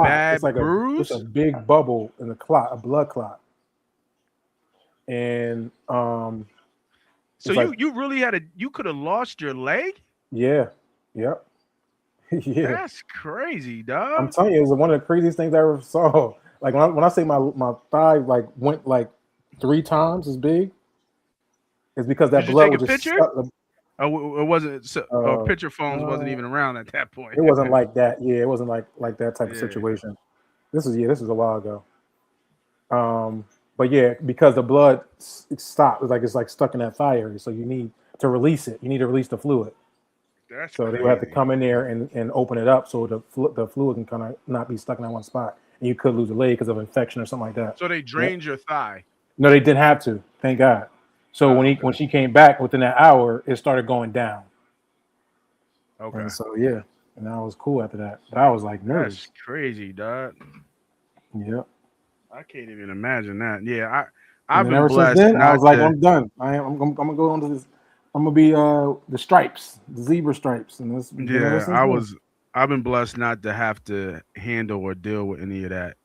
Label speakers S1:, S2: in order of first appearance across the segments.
S1: bad
S2: It's like it's a
S1: bruise.
S2: big bubble in the clot, a blood clot, and
S1: So
S2: it's like
S1: you really you could have lost your leg.
S2: yeah, yep, yeah.
S1: That's crazy,
S2: I'm
S1: dog.
S2: telling you, it was one of the craziest things I ever saw. Like when I say my thigh like went like 3 times as big, it's because that
S1: Did you
S2: blood
S1: take
S2: was
S1: a
S2: just
S1: picture?
S2: stuck.
S1: Or wasn't or
S2: Uh,
S1: picture phones wasn't
S2: no,
S1: even around at that point.
S2: it wasn't like that. Yeah, it wasn't like that type of
S1: Yeah.
S2: situation. This was a while ago. Um, but yeah, because the blood stopped, it's like stuck in that thigh area. So you need to release it. You need to release the fluid.
S1: That's
S2: So they would have to
S1: crazy.
S2: come in there and open it up so the fluid can kind of not be stuck in that one spot, and you could lose a leg because of infection or something like that.
S1: So they
S2: Yeah.
S1: drained your thigh.
S2: No, they didn't have to. Thank God. So
S1: Oh,
S2: when
S1: okay.
S2: she came back within that hour, it started going down,
S1: Okay.
S2: and so yeah, and I was cool after that. But I was like
S1: That's
S2: nervous.
S1: crazy, dog.
S2: Yeah.
S1: I can't even imagine that. Yeah,
S2: And
S1: I've
S2: then
S1: been
S2: ever since
S1: blessed
S2: then, I
S1: not
S2: was like,
S1: to.
S2: I'm done. I'm gonna go on to this. I'm gonna be the stripes, the zebra stripes, and that's been ever
S1: Yeah,
S2: since then.
S1: I've been blessed not to have to handle or deal with any of that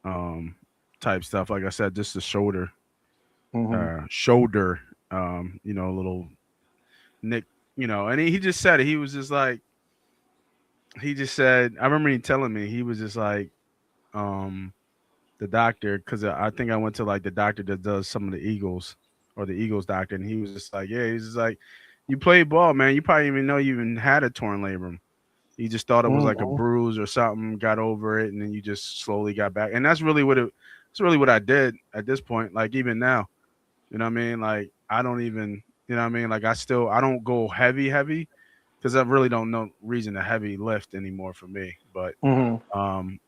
S1: um type stuff. Like I said, just the
S2: Hmm.
S1: shoulder, little nick, and he just said it. He was just like he just said. I remember he telling me he was just like um the doctor because I think I went to like the doctor that does some of the Eagles or the Eagles doctor, and he was just like, yeah, he's just like, you played ball, man. You probably even know you even had a torn labrum. You just thought it was like a
S2: Hmm.
S1: bruise or something, got over it, and then you just slowly got back. And that's really what it. That's really what I did at this point. Like even now, you know what I mean? Like I don't even, you know what I mean? Like I don't go heavy because I really don't know reason to heavy lift anymore for me. But
S2: Hmm.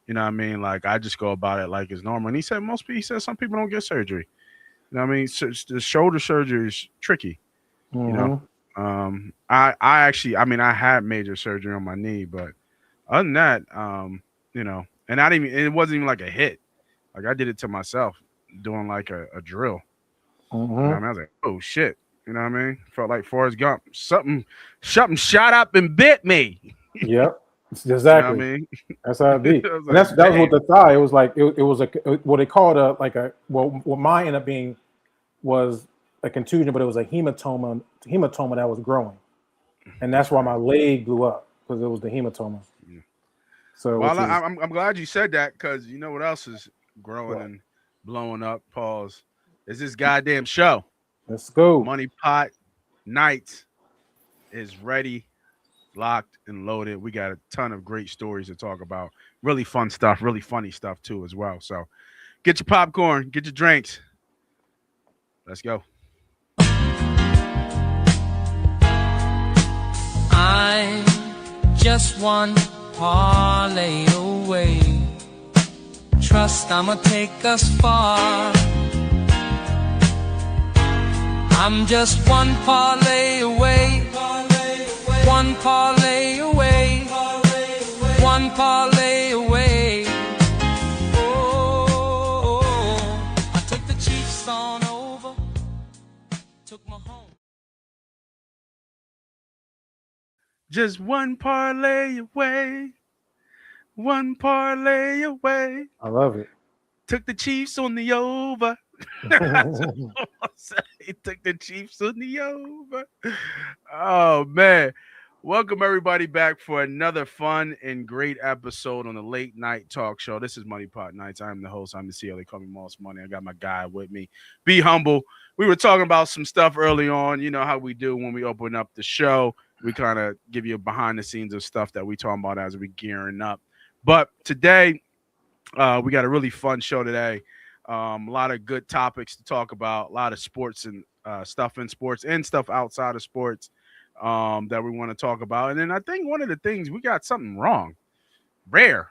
S1: you know what I mean? Like I just go about it like it's normal. And he said some people don't get surgery. You know what I mean? So, the shoulder surgery is tricky. You know,
S2: Hmm.
S1: I actually, I mean, I had major surgery on my knee, but other than that, and I didn't even, it wasn't even like a hit. Like I did it to myself doing like a drill. You know
S2: Hmm.
S1: what I mean? I was like, oh shit. You know what I mean? Felt like Forrest Gump. Something shot up and bit me.
S2: Yep.
S1: You know what I
S2: Exactly.
S1: mean?
S2: That's how it be.
S1: I was
S2: And
S1: like,
S2: that was what
S1: damn.
S2: the thigh. It was like it was what they called what mine ended up being was a contusion, but it was a hematoma that was growing, and
S1: That's
S2: that's why my
S1: crazy.
S2: leg blew up because it was the hematoma.
S1: Yeah.
S2: So
S1: Well,
S2: which is
S1: I'm glad you said that because you know what else is growing
S2: what?
S1: and blowing up. Pause. Is this goddamn show?
S2: Let's go.
S1: Money Pot Nights is ready, locked, and loaded. We got a ton of great stories to talk about. Really fun stuff, really funny stuff too as well. So get your popcorn, get your drinks. Let's go.
S3: I'm just one parlay away. Trust I'ma take us far. I'm just one parlay away. One parlay away. One parlay away. Oh, I took the Chiefs on over. Took my home.
S1: Just one parlay away, one parlay away.
S2: I love it.
S1: Took the Chiefs on the over. That's what I say. Took the Chiefs on the over. Oh man. Welcome everybody back for another fun and great episode on the late night talk show. This is Money Pot Nights. I'm the host. I'm the CEO. They call me Moss Money. I got my guy with me. Be humble. We were talking about some stuff early on. You know how we do when we open up the show. We kind of give you behind the scenes of stuff that we talking about as we gearing up. But today, we got a really fun show today. A lot of good topics to talk about. A lot of sports and stuff in sports and stuff outside of sports that we want to talk about. And then I think one of the things we got something wrong. Rare,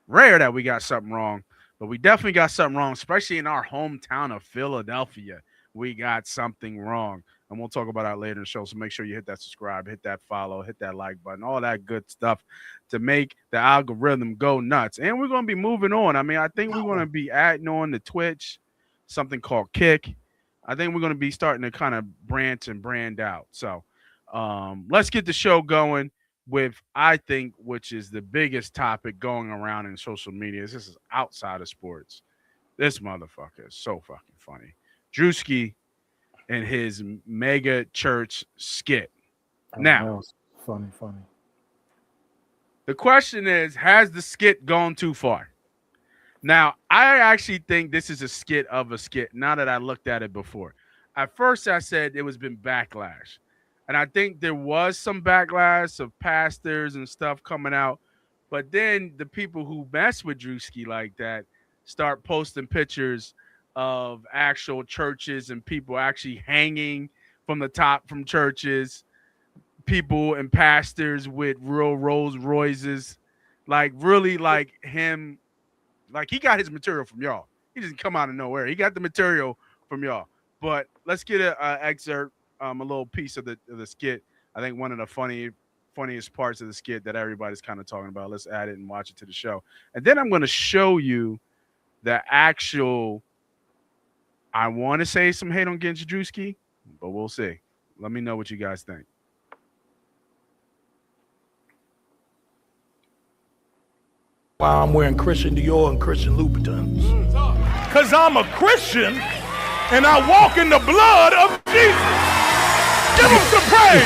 S1: rare that we got something wrong, but we definitely got something wrong, especially in our hometown of Philadelphia. We got something wrong. And we'll talk about that later in the show. So make sure you hit that subscribe, hit that follow, hit that like button, all that good stuff to make the algorithm go nuts. And we're going to be moving on. I mean, I think we're going to be adding on to Twitch, something called Kick. I think we're going to be starting to kind of branch and brand out. So let's get the show going. with, I think, which is the biggest topic going around in social media. This is outside of sports. This motherfucker is so fucking funny. Druski and his mega church skit.
S2: Oh,
S1: Now,
S2: that was funny.
S1: the question is, has the skit gone too far? Now, I actually think this is a skit of a skit, now that I looked at it before. At first, I said it was been backlash. And I think there was some backlash of pastors and stuff coming out. But then the people who mess with Druski like that start posting pictures of actual churches and people actually hanging from the top from churches, people and pastors with real Rolls Royces, like really like him, like he got his material from y'all. He didn't come out of nowhere. He got the material from y'all. But let's get an excerpt, a little piece of the skit. I think one of the funniest parts of the skit that everybody's kind of talking about. Let's add it and watch it to the show. And then I'm going to show you the actual, I want to say some hate on Genji Druski, but we'll see. Let me know what you guys think.
S4: Why I'm wearing Christian Dior and Christian Louboutins. Because I'm a Christian and I walk in the blood of Jesus. Give him some praise.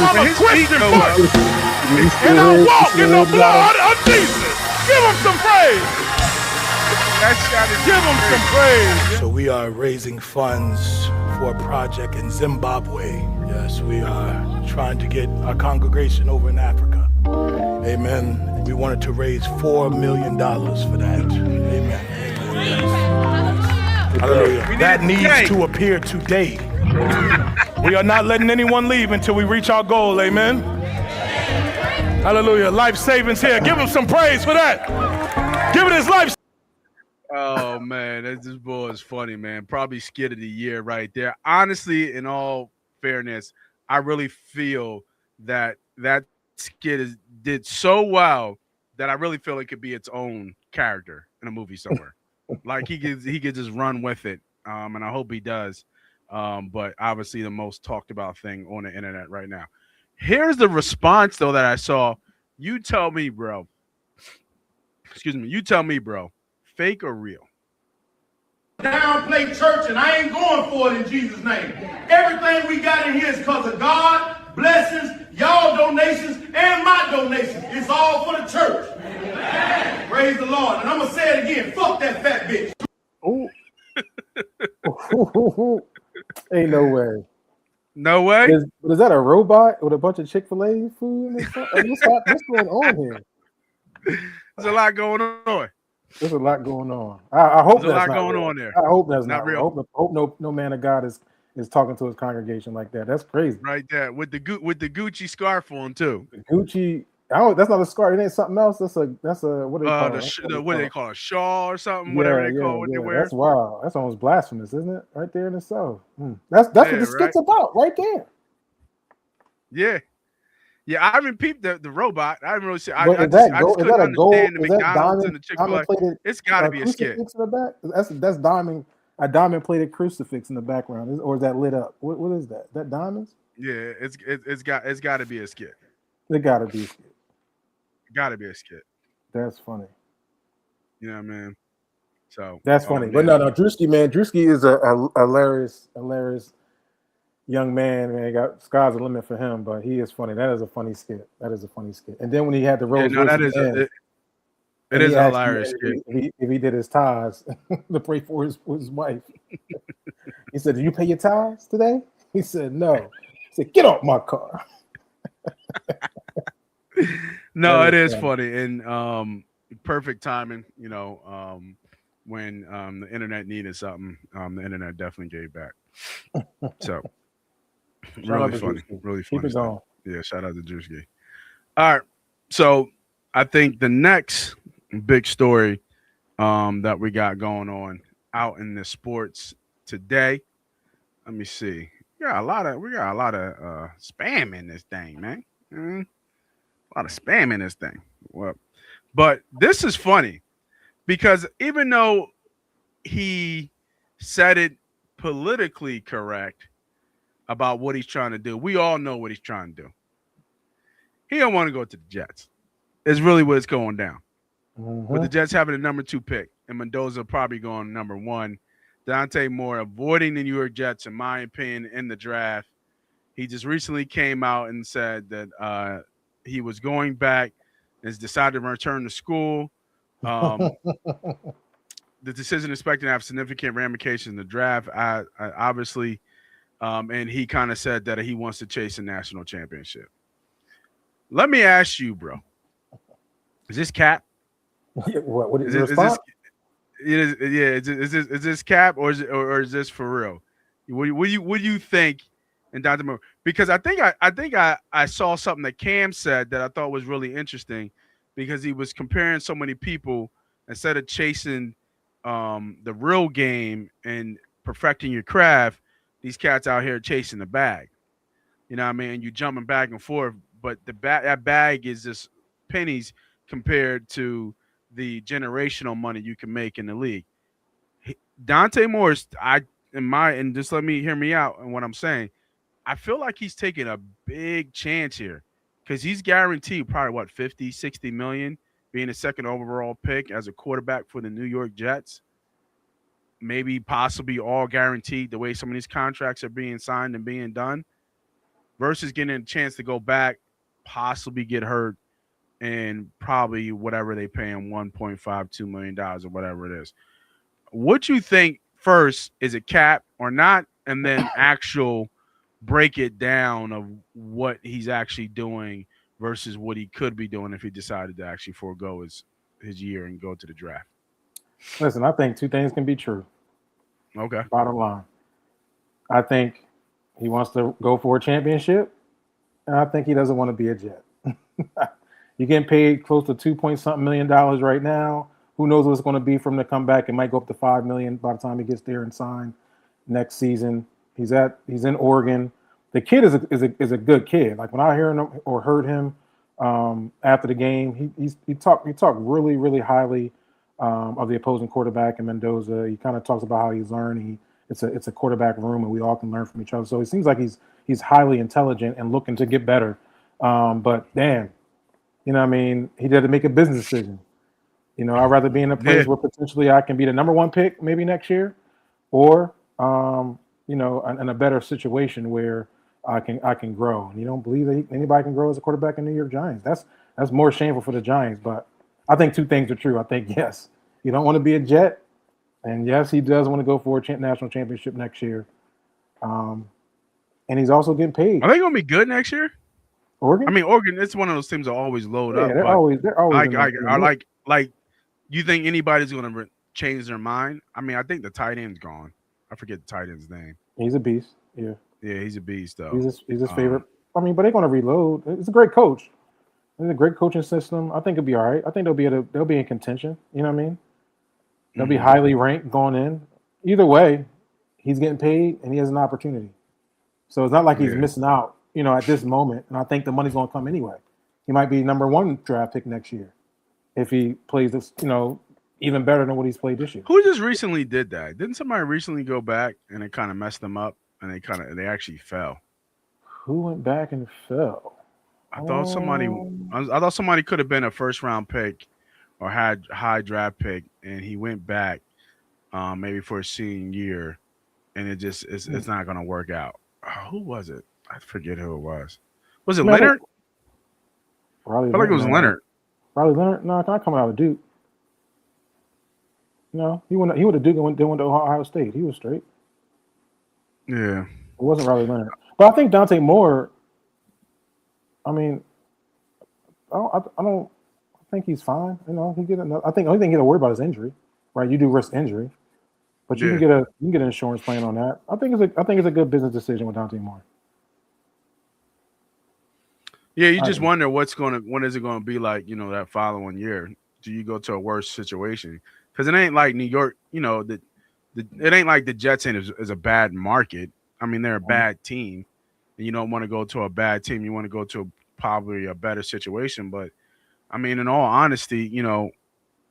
S4: I'm a Christian first. And I walk in the blood of Jesus. Give him some praise. Give him some praise. So we are raising funds for a project in Zimbabwe. Yes, we are trying to get our congregation over in Africa. Amen. We wanted to raise $4 million for that. Amen. Yes. Hallelujah. That needs to appear today. We are not letting anyone leave until we reach our goal. Amen. Hallelujah. Life savings here. Give him some praise for that. Give it his life.
S1: Oh man, this boy is funny, man. Probably skit of the year right there. Honestly, in all fairness, I really feel that skit did so well that I really feel it could be its own character in a movie somewhere. Like he could just run with it, and I hope he does. But obviously, the most talked about thing on the internet right now. Here's the response though that I saw. You tell me, bro. Excuse me. You tell me, bro. Fake or real?
S5: Downplay church, and I ain't going for it in Jesus' name. Everything we got in here is because of God, blessings, y'all donations, and my donations. It's all for the church. Amen. Praise the Lord. And I'm going to say it again. Fuck that fat bitch.
S2: Oh. Ain't no way.
S1: No way?
S2: Is that a robot with a bunch of Chick-fil-A food in it? What's going on here?
S1: There's a lot going on.
S2: There's a lot going on. I hope
S1: there's
S2: that's
S1: a lot going
S2: real.
S1: on there.
S2: I hope that's
S1: not real.
S2: I hope no man of God is talking to his congregation like that. That's crazy.
S1: Right there with the Gucci scarf on too.
S2: Gucci. That's not a scarf. It ain't something else. That's a what do they call it?
S1: What do they call it? Shawl or something?
S2: Yeah,
S1: whatever they call what they wear.
S2: That's wild. That's almost blasphemous, isn't it? Right there in itself. That's what the skit's about, right there.
S1: Yeah. Yeah, I haven't peeped the robot. I haven't really see. I
S2: Is
S1: just
S2: that
S1: couldn't
S2: a gold?
S1: understand the
S2: Is that
S1: McDonald's and the Chick-fil-A. It's got to be a skit.
S2: In the back? That's diamond. A diamond plated crucifix in the background, or is that lit up? What is that? That diamonds?
S1: Yeah, it's got to be a skit.
S2: It got to be a skit.
S1: Got to be a skit.
S2: That's funny.
S1: You know what I mean? So
S2: that's funny. But no, Druski is a hilarious young man. Man, got sky's the limit for him, but he is funny. That is a funny skit. And then when he had the Rolls Royce,
S1: it is a hilarious skit.
S2: If he did his ties to pray for his wife, he said, "Did you pay your ties today?" He said, "No." He said, "Get off my car."
S1: No, it is funny and perfect timing. You know, when the internet needed something, the internet definitely gave back. So really funny.
S2: Keep it going.
S1: Yeah, shout out to Druski. All right, so I think the next big story that we got going on out in the sports today. Let me see. We got a lot of spam in this thing, man. A lot of spam in this thing. Well, but this is funny because even though he said it politically correct about what he's trying to do, we all know what he's trying to do. He don't want to go to the Jets. It's really what it's going down.
S2: Mm-hmm.
S1: With the Jets having the number 2 pick and Mendoza probably going number 1, Dante Moore avoiding the New York Jets, in my opinion, in the draft. He just recently came out and said that he was going back and has decided to return to school. The decision is expected to have significant ramifications in the draft. I obviously, and he kind of said that he wants to chase a national championship. Let me ask you, bro. Is this cap?
S2: What is
S1: Is
S2: your
S1: it,
S2: response?
S1: is this cap or is this for real? What do you think? And Dante Moore, because I think I saw something that Cam said that I thought was really interesting, because he was comparing so many people instead of chasing the real game and perfecting your craft. These cats out here chasing the bag. You know what I mean? You jumping back and forth, but that bag is just pennies compared to the generational money you can make in the league. Dante Moore's and just hear me out and what I'm saying. I feel like he's taking a big chance here because he's guaranteed probably what 50, 60 million being a second overall pick as a quarterback for the New York Jets. Maybe possibly all guaranteed the way some of these contracts are being signed and being done, versus getting a chance to go back, possibly get hurt, and probably whatever they pay him $1.52 million or whatever it is. What you think first, is it cap or not? And then actual break it down of what he's actually doing versus what he could be doing if he decided to actually forego his year and go to the draft.
S2: Listen, I think two things can be true.
S1: Okay.
S2: Bottom line. I think he wants to go for a championship, and I think he doesn't want to be a Jet. You're getting paid close to $2 million right now. Who knows what it's going to be from the comeback? It might go up to $5 million by the time he gets there and signed next season. He's in Oregon. The kid is a good kid. Like when I hear him or heard him after the game, he talked really, really highly of the opposing quarterback in Mendoza. He kind of talks about how he's learned. It's a quarterback room, and we all can learn from each other. So it seems like he's highly intelligent and looking to get better. But damn, you know what I mean? He had to make a business decision. You know, I'd rather be in a place where potentially I can be the number 1 pick maybe next year, or you know, in a better situation where I can grow. And you don't believe that anybody can grow as a quarterback in New York Giants. That's more shameful for the Giants. But I think two things are true. I think, yes, you don't want to be a Jet, and yes, he does want to go for a national championship next year. And he's also getting paid.
S1: Are they going to be good next year?
S2: Oregon?
S1: I mean, Oregon, it's one of those teams that always load up.
S2: They're always.
S1: Like, you think anybody's going to change their mind? I mean, I think the tight end's gone. I forget the tight end's name.
S2: He's a beast. Yeah.
S1: Yeah, he's a beast, though.
S2: He's his favorite. I mean, but they're going to reload. It's a great coach. It's a great coaching system. I think it'll be all right. I think they'll be in contention. You know what I mean? They'll be highly ranked going in. Either way, he's getting paid and he has an opportunity. So it's not like he's missing out, you know, at this moment. And I think the money's going to come anyway. He might be number 1 draft pick next year if he plays this, you know, even better than what he's played this year.
S1: Who just recently did that? Didn't somebody recently go back and it kind of messed them up and they actually fell?
S2: Who went back and fell?
S1: I thought somebody could have been a first round pick or had high draft pick, and he went back maybe for his senior year, and it's not going to work out. Who was it? I forget who it was. Was it Leonard? I feel like it was Leonard.
S2: Riley Leonard? No, it's not coming out of Duke. No, he went to Duke and went to Ohio State. He was straight.
S1: Yeah.
S2: It wasn't Riley Leonard. But I think Dante Moore, I mean, I don't think he's fine. You know, I think the only thing he got to worry about is injury, right? You do risk injury, but you can get an insurance plan on that. I think it's a good business decision with Dante Moore.
S1: Yeah, you just wonder what is it going to be like? You know, that following year, do you go to a worse situation? Because it ain't like New York. You know, it ain't like the Jets is a bad market. I mean, they're a bad team, and you don't want to go to a bad team. You want to go to probably a better situation. But I mean, in all honesty, you know,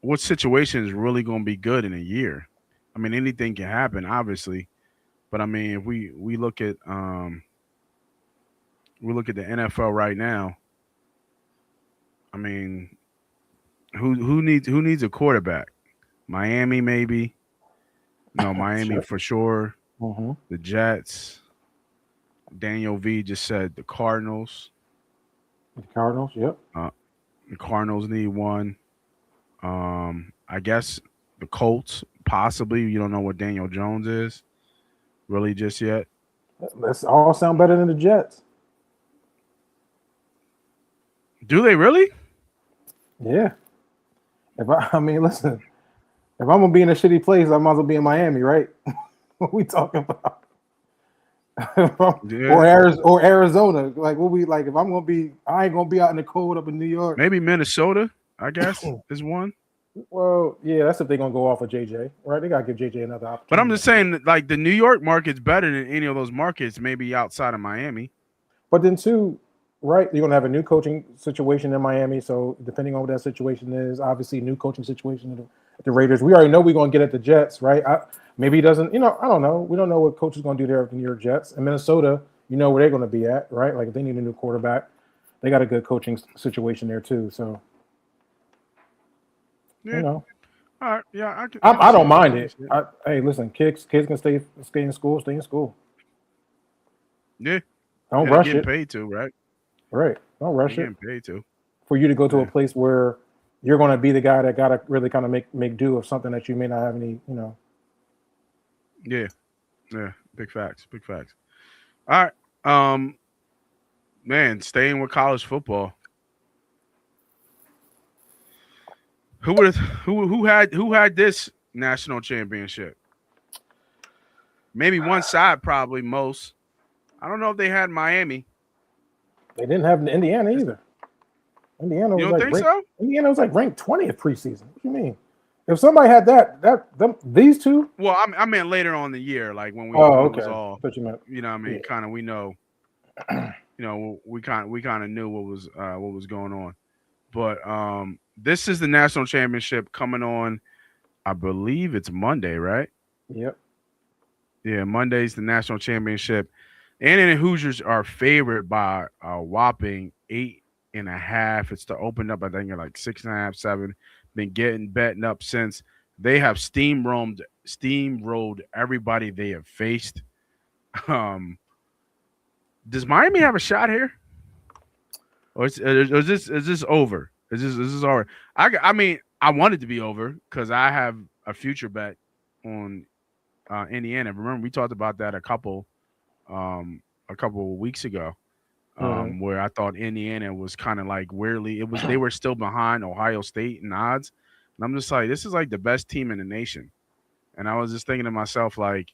S1: what situation is really going to be good in a year? I mean, anything can happen, obviously. But I mean, if we look at the NFL right now, I mean, who needs a quarterback? Miami, maybe. No, Miami for sure.
S2: Mm-hmm.
S1: The Jets. Daniel V just said the Cardinals.
S2: The Cardinals, yep.
S1: The Cardinals need one. I guess the Colts, possibly. You don't know what Daniel Jones is really just yet.
S2: Let's all sound better than the Jets.
S1: Do they really?
S2: Yeah. I mean, listen, if I'm gonna be in a shitty place, I might as well be in Miami, right? What we talking about? Or Arizona. Like, what we like? If I'm gonna be, I ain't gonna be out in the cold up in New York.
S1: Maybe Minnesota, I guess, is one.
S2: Well, yeah, that's if they're gonna go off of JJ, right? They gotta give JJ another opportunity.
S1: But I'm just saying, like, the New York market's better than any of those markets, maybe outside of Miami.
S2: But then too, right? You're gonna have a new coaching situation in Miami. So depending on what that situation is, obviously new coaching situation at the Raiders. We already know we're gonna get at the Jets, right? Maybe he doesn't. I don't know. We don't know what coach is gonna do there at the New York Jets. And Minnesota, you know where they're gonna be at, right? Like if they need a new quarterback, they got a good coaching situation there too. So.
S1: Yeah.
S2: All
S1: right. Yeah,
S2: I don't mind it. Hey, listen, kids can stay in school. Stay in school.
S1: Yeah.
S2: Don't rush
S1: getting
S2: it.
S1: Paid to, right?
S2: Right. Don't rush it.
S1: Getting paid to.
S2: For you to go to a place where you're going to be the guy that got to really kind of make do of something that you may not have any,
S1: Yeah. Yeah. Big facts. All right. Man, staying with college football. Who had this national championship? Maybe one side, probably most. I don't know if they had Miami.
S2: They didn't have Indiana either. Indiana was
S1: you don't think so?
S2: Indiana was like ranked 20th preseason. What do you mean? If somebody had these two.
S1: Well, I meant later on in the year, like when we
S2: okay.
S1: was all.
S2: What you meant.
S1: You know what I mean?
S2: Yeah.
S1: Kind of we know. We kind of knew what was going on. But this is the national championship coming on. I believe it's Monday, right?
S2: Yep.
S1: Yeah, Monday's the national championship. And Hoosiers are favored by a whopping 8.5. It's to open up, I think, at like 6.5, 7. Been betting up since. They have steamrolled everybody they have faced. Does Miami have a shot here? Or is this over? Is this over? I mean, I want it to be over because I have a future bet on Indiana. Remember, we talked about that a couple weeks ago, where I thought Indiana was kind of like weirdly. They were still behind Ohio State in odds, and I'm just like, this is like the best team in the nation. And I was just thinking to myself, like,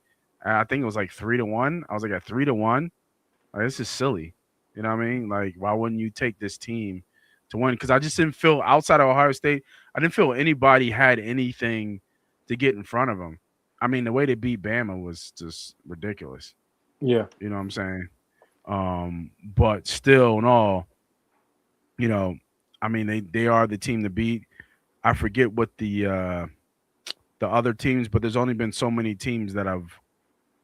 S1: I think it was like 3-1. I was like at 3-1. Like, this is silly. You know what I mean? Like, why wouldn't you take this team to win? Because I just didn't feel outside of Ohio State, I didn't feel anybody had anything to get in front of them. I mean, the way they beat Bama was just ridiculous.
S2: Yeah.
S1: You know what I'm saying? But still in all, I mean, they are the team to beat. I forget what the other teams, but there's only been so many teams that have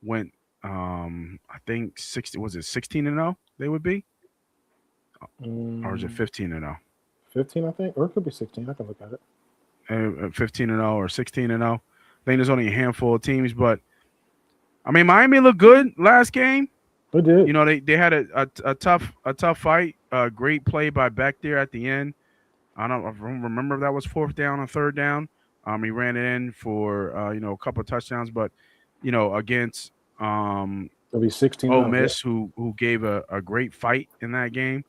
S1: went I think 16-0 they would be? Or is it 15-0?
S2: 15, I think, or it could be 16. I can look at it.
S1: 15-0 or 16-0. I think there's only a handful of teams, but I mean, Miami looked good last game.
S2: They did.
S1: They had a tough fight. Great play by Beck there at the end. I don't remember if that was 4th down or 3rd down. He ran it in for a couple of touchdowns, but against
S2: it'll be 16.
S1: Ole Miss, who gave a great fight in that game,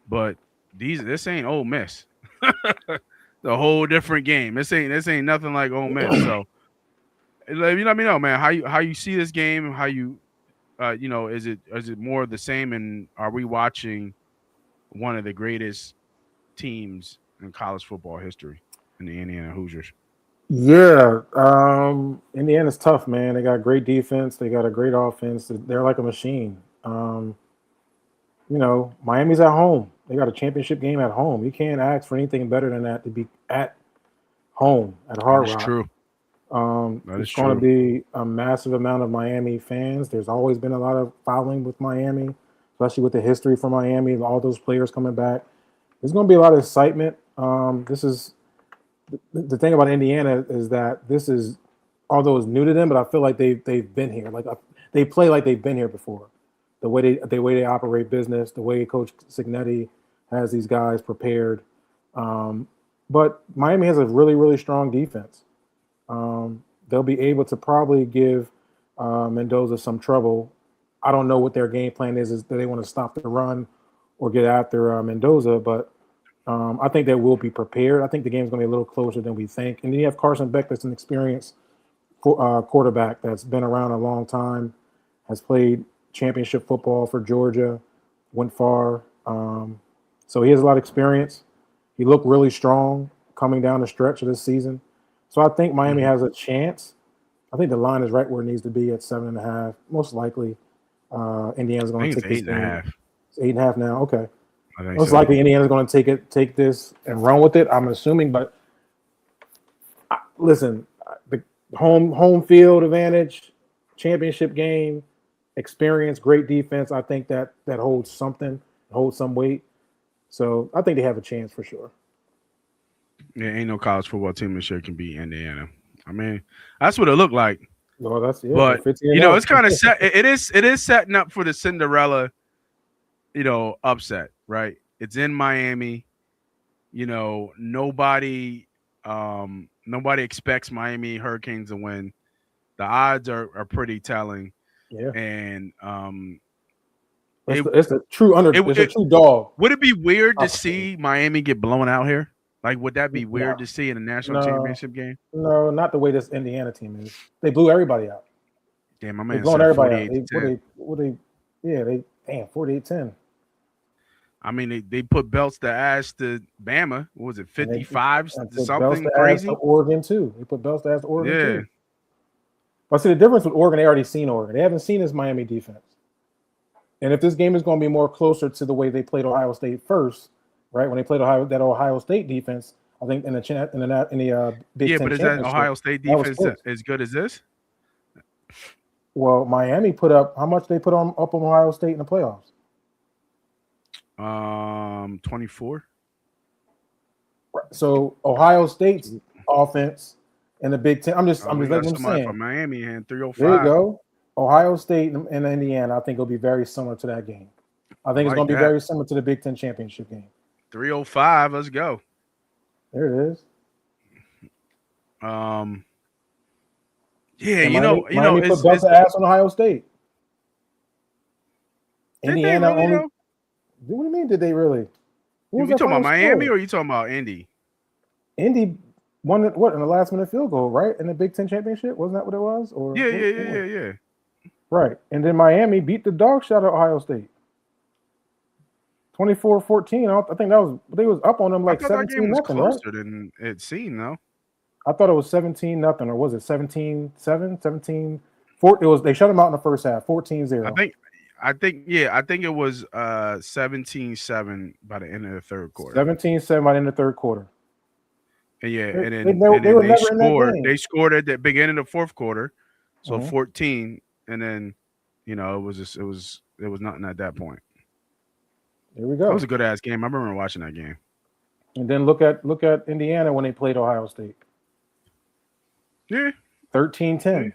S1: but this ain't Ole Miss. The whole different game. This ain't nothing like Ole Miss. So, you let me know, man, how you see this game, how you, is it more of the same, and are we watching one of the greatest teams in college football history in the Indiana Hoosiers?
S2: Yeah, Indiana's tough, man. They got great defense. They got a great offense. They're like a machine. Miami's at home. They got a championship game at home. You can't ask for anything better than that to be at home at Hard Rock.
S1: That's true.
S2: It's going to be a massive amount of Miami fans. There's always been a lot of following with Miami, especially with the history from Miami. All those players coming back. There's going to be a lot of excitement. This is the thing about Indiana is that this is, although it's new to them, but I feel like they've been here. Like they play like they've been here before. The way they operate business, the way Coach Signetti has these guys prepared. But Miami has a really, really strong defense. They'll be able to probably give Mendoza some trouble. I don't know what their game plan is that they want to stop the run or get after Mendoza, but I think they will be prepared. I think the game's going to be a little closer than we think. And then you have Carson Beck, that's an experienced quarterback that's been around a long time, has played championship football for Georgia, went far. So he has a lot of experience. He looked really strong coming down the stretch of this season. So I think Miami has a chance. I think the line is right where it needs to be at 7.5. Most likely, Indiana's going to take this
S1: 8.5.
S2: It's 8.5 now. Okay. Most
S1: so.
S2: likely Indiana's going to take this and run with it. I'm assuming, but listen, the home field advantage, championship game, experience, great defense. I think that holds something, holds some weight. So I think they have a chance for sure.
S1: Yeah, ain't no college football team this year can beat Indiana. I mean, that's what it looked like.
S2: Well, that's
S1: but it's kind of set. It is setting up for the Cinderella, upset, right? It's in Miami. Nobody expects Miami Hurricanes to win. The odds are pretty telling.
S2: Yeah,
S1: and
S2: it's a true it's a true dog.
S1: Would it be weird to see Miami get blown out here? Like, would that be weird to see in a national championship game?
S2: No, not the way this Indiana team is. They blew everybody out.
S1: Damn, my man
S2: blown everybody
S1: out.
S2: 48-10.
S1: I mean, they put belts to ass to Bama. What was it, 55
S2: to
S1: something crazy?
S2: Oregon too. They put belts to ass to Oregon too. But see, the difference with Oregon, they already seen Oregon. They haven't seen this Miami defense. And if this game is going to be more closer to the way they played Ohio State first, right? When they played Ohio State defense, I think in the Big Ten.
S1: But is that Ohio State defense as good as this?
S2: Well, Miami put up how much they put up on Ohio State in the playoffs?
S1: 24.
S2: So Ohio State's offense in the Big Ten. I'm just letting them say.
S1: From Miami and 305.
S2: There you go. Ohio State and Indiana, I think will be very similar to that game. I think it's going to be very similar to the Big Ten championship game.
S1: 305. Let's go.
S2: There it is.
S1: Yeah,
S2: Miami put belts to ass on Ohio State. Indiana
S1: really,
S2: only. What do you mean? Did they really?
S1: You talking about Miami or are you talking about Indy?
S2: Indy won it in the last minute field goal, right? In the Big Ten championship, wasn't that what it was? Or
S1: Yeah.
S2: Right, and then Miami beat the dog shot of Ohio State. 24-14. I think they was up on them like 17-0, right?
S1: Closer than it seemed, though.
S2: I thought it was 17-0, or was it 17-7, 17-4? It was. They shut them out in the first half, 14-0.
S1: I think it was 17-7 by the end of the third quarter.
S2: 17-7 by the end of the third quarter.
S1: And they scored at the beginning of the fourth quarter, so 14, and then it was nothing at that point.
S2: There we go.
S1: It was a good ass game. I remember watching that game.
S2: And then look at Indiana when they played Ohio State.
S1: Yeah.
S2: 13-10.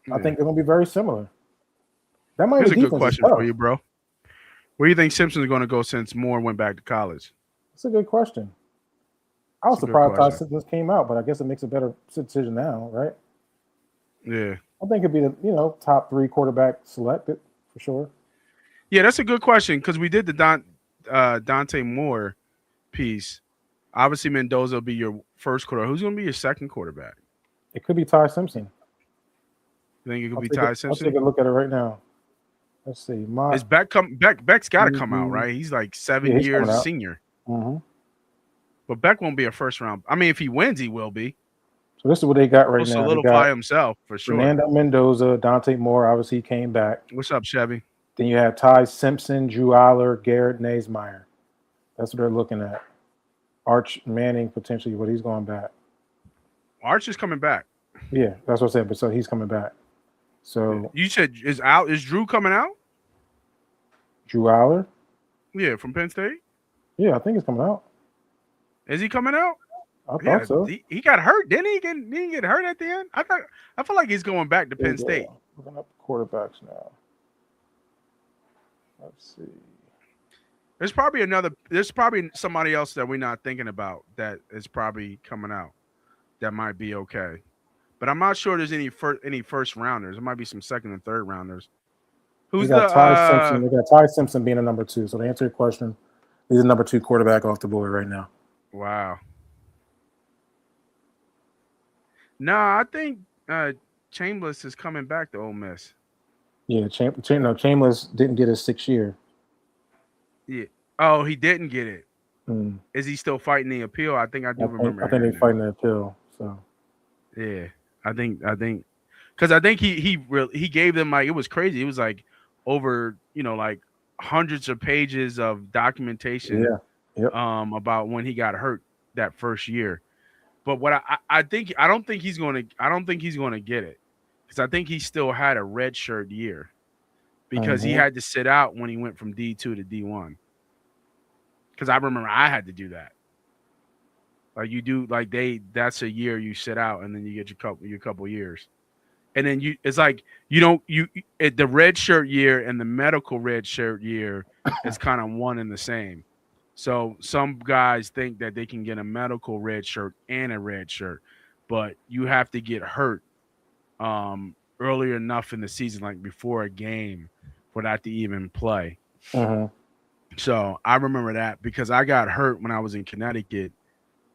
S2: I think they're going to be very similar. That might be
S1: a good question for you, bro. Where do you think Simpson's going to go since Moore went back to college?
S2: That's a good question. I was surprised how this came out, but I guess it makes a better decision now, right?
S1: Yeah.
S2: I think it'd be the top 3 quarterback selected for sure.
S1: Yeah, that's a good question because we did the Dante Moore piece. Obviously, Mendoza will be your first quarterback. Who's going to be your second quarterback?
S2: It could be Ty Simpson.
S1: You think it could be Ty Simpson?
S2: Let's take a look at it right now. Let's see.
S1: Is Beck's got to come out, right? He's like 7 years a senior.
S2: Mm-hmm.
S1: But Beck won't be a first round. I mean, if he wins, he will be.
S2: So this is what they got right now.
S1: He'll solidify himself for sure.
S2: Fernando Mendoza, Dante Moore, obviously came back.
S1: What's up, Chevy?
S2: Then you have Ty Simpson, Drew Aller, Garrett Naismeyer. That's what they're looking at. Arch Manning potentially, but he's going back.
S1: Arch is coming back.
S2: Yeah, that's what I said. But so he's coming back. So
S1: you said is Drew coming out?
S2: Drew Aller.
S1: Yeah, from Penn State.
S2: Yeah, I think it's coming out.
S1: Is he coming out?
S2: I thought so.
S1: He got hurt, didn't he? Didn't he get hurt at the end? I feel like he's going back to Penn State.
S2: Looking up quarterbacks now. Let's see.
S1: There's probably somebody else that we're not thinking about that is probably coming out that might be okay. But I'm not sure there's any first rounders. There might be some second and third rounders. Who's
S2: Ty Simpson? We got Ty Simpson being a number 2. So to answer your question, he's a number 2 quarterback off the board right now.
S1: Wow. No, I think Chambliss is coming back to Ole Miss.
S2: Yeah, Chambliss didn't get his 6th year.
S1: Yeah. Oh, he didn't get it. Is he still fighting the appeal? I think I remember.
S2: I think they're fighting the appeal. So.
S1: Yeah, I think because I think he gave them, like, it was crazy. It was like over, like hundreds of pages of documentation.
S2: Yeah. Yep.
S1: About when he got hurt that first year. But what I don't think he's going to get it, because I think he still had a red shirt year because he had to sit out when he went from D2 to D1. Because I remember I had to do that. Like you do, like that's a year you sit out and then you get your couple years. And then it's like the red shirt year and the medical red shirt year is kind of one and the same. So some guys think that they can get a medical red shirt and a red shirt, but you have to get hurt earlier enough in the season, like before a game, for that to even play. So I remember that because I got hurt when I was in Connecticut,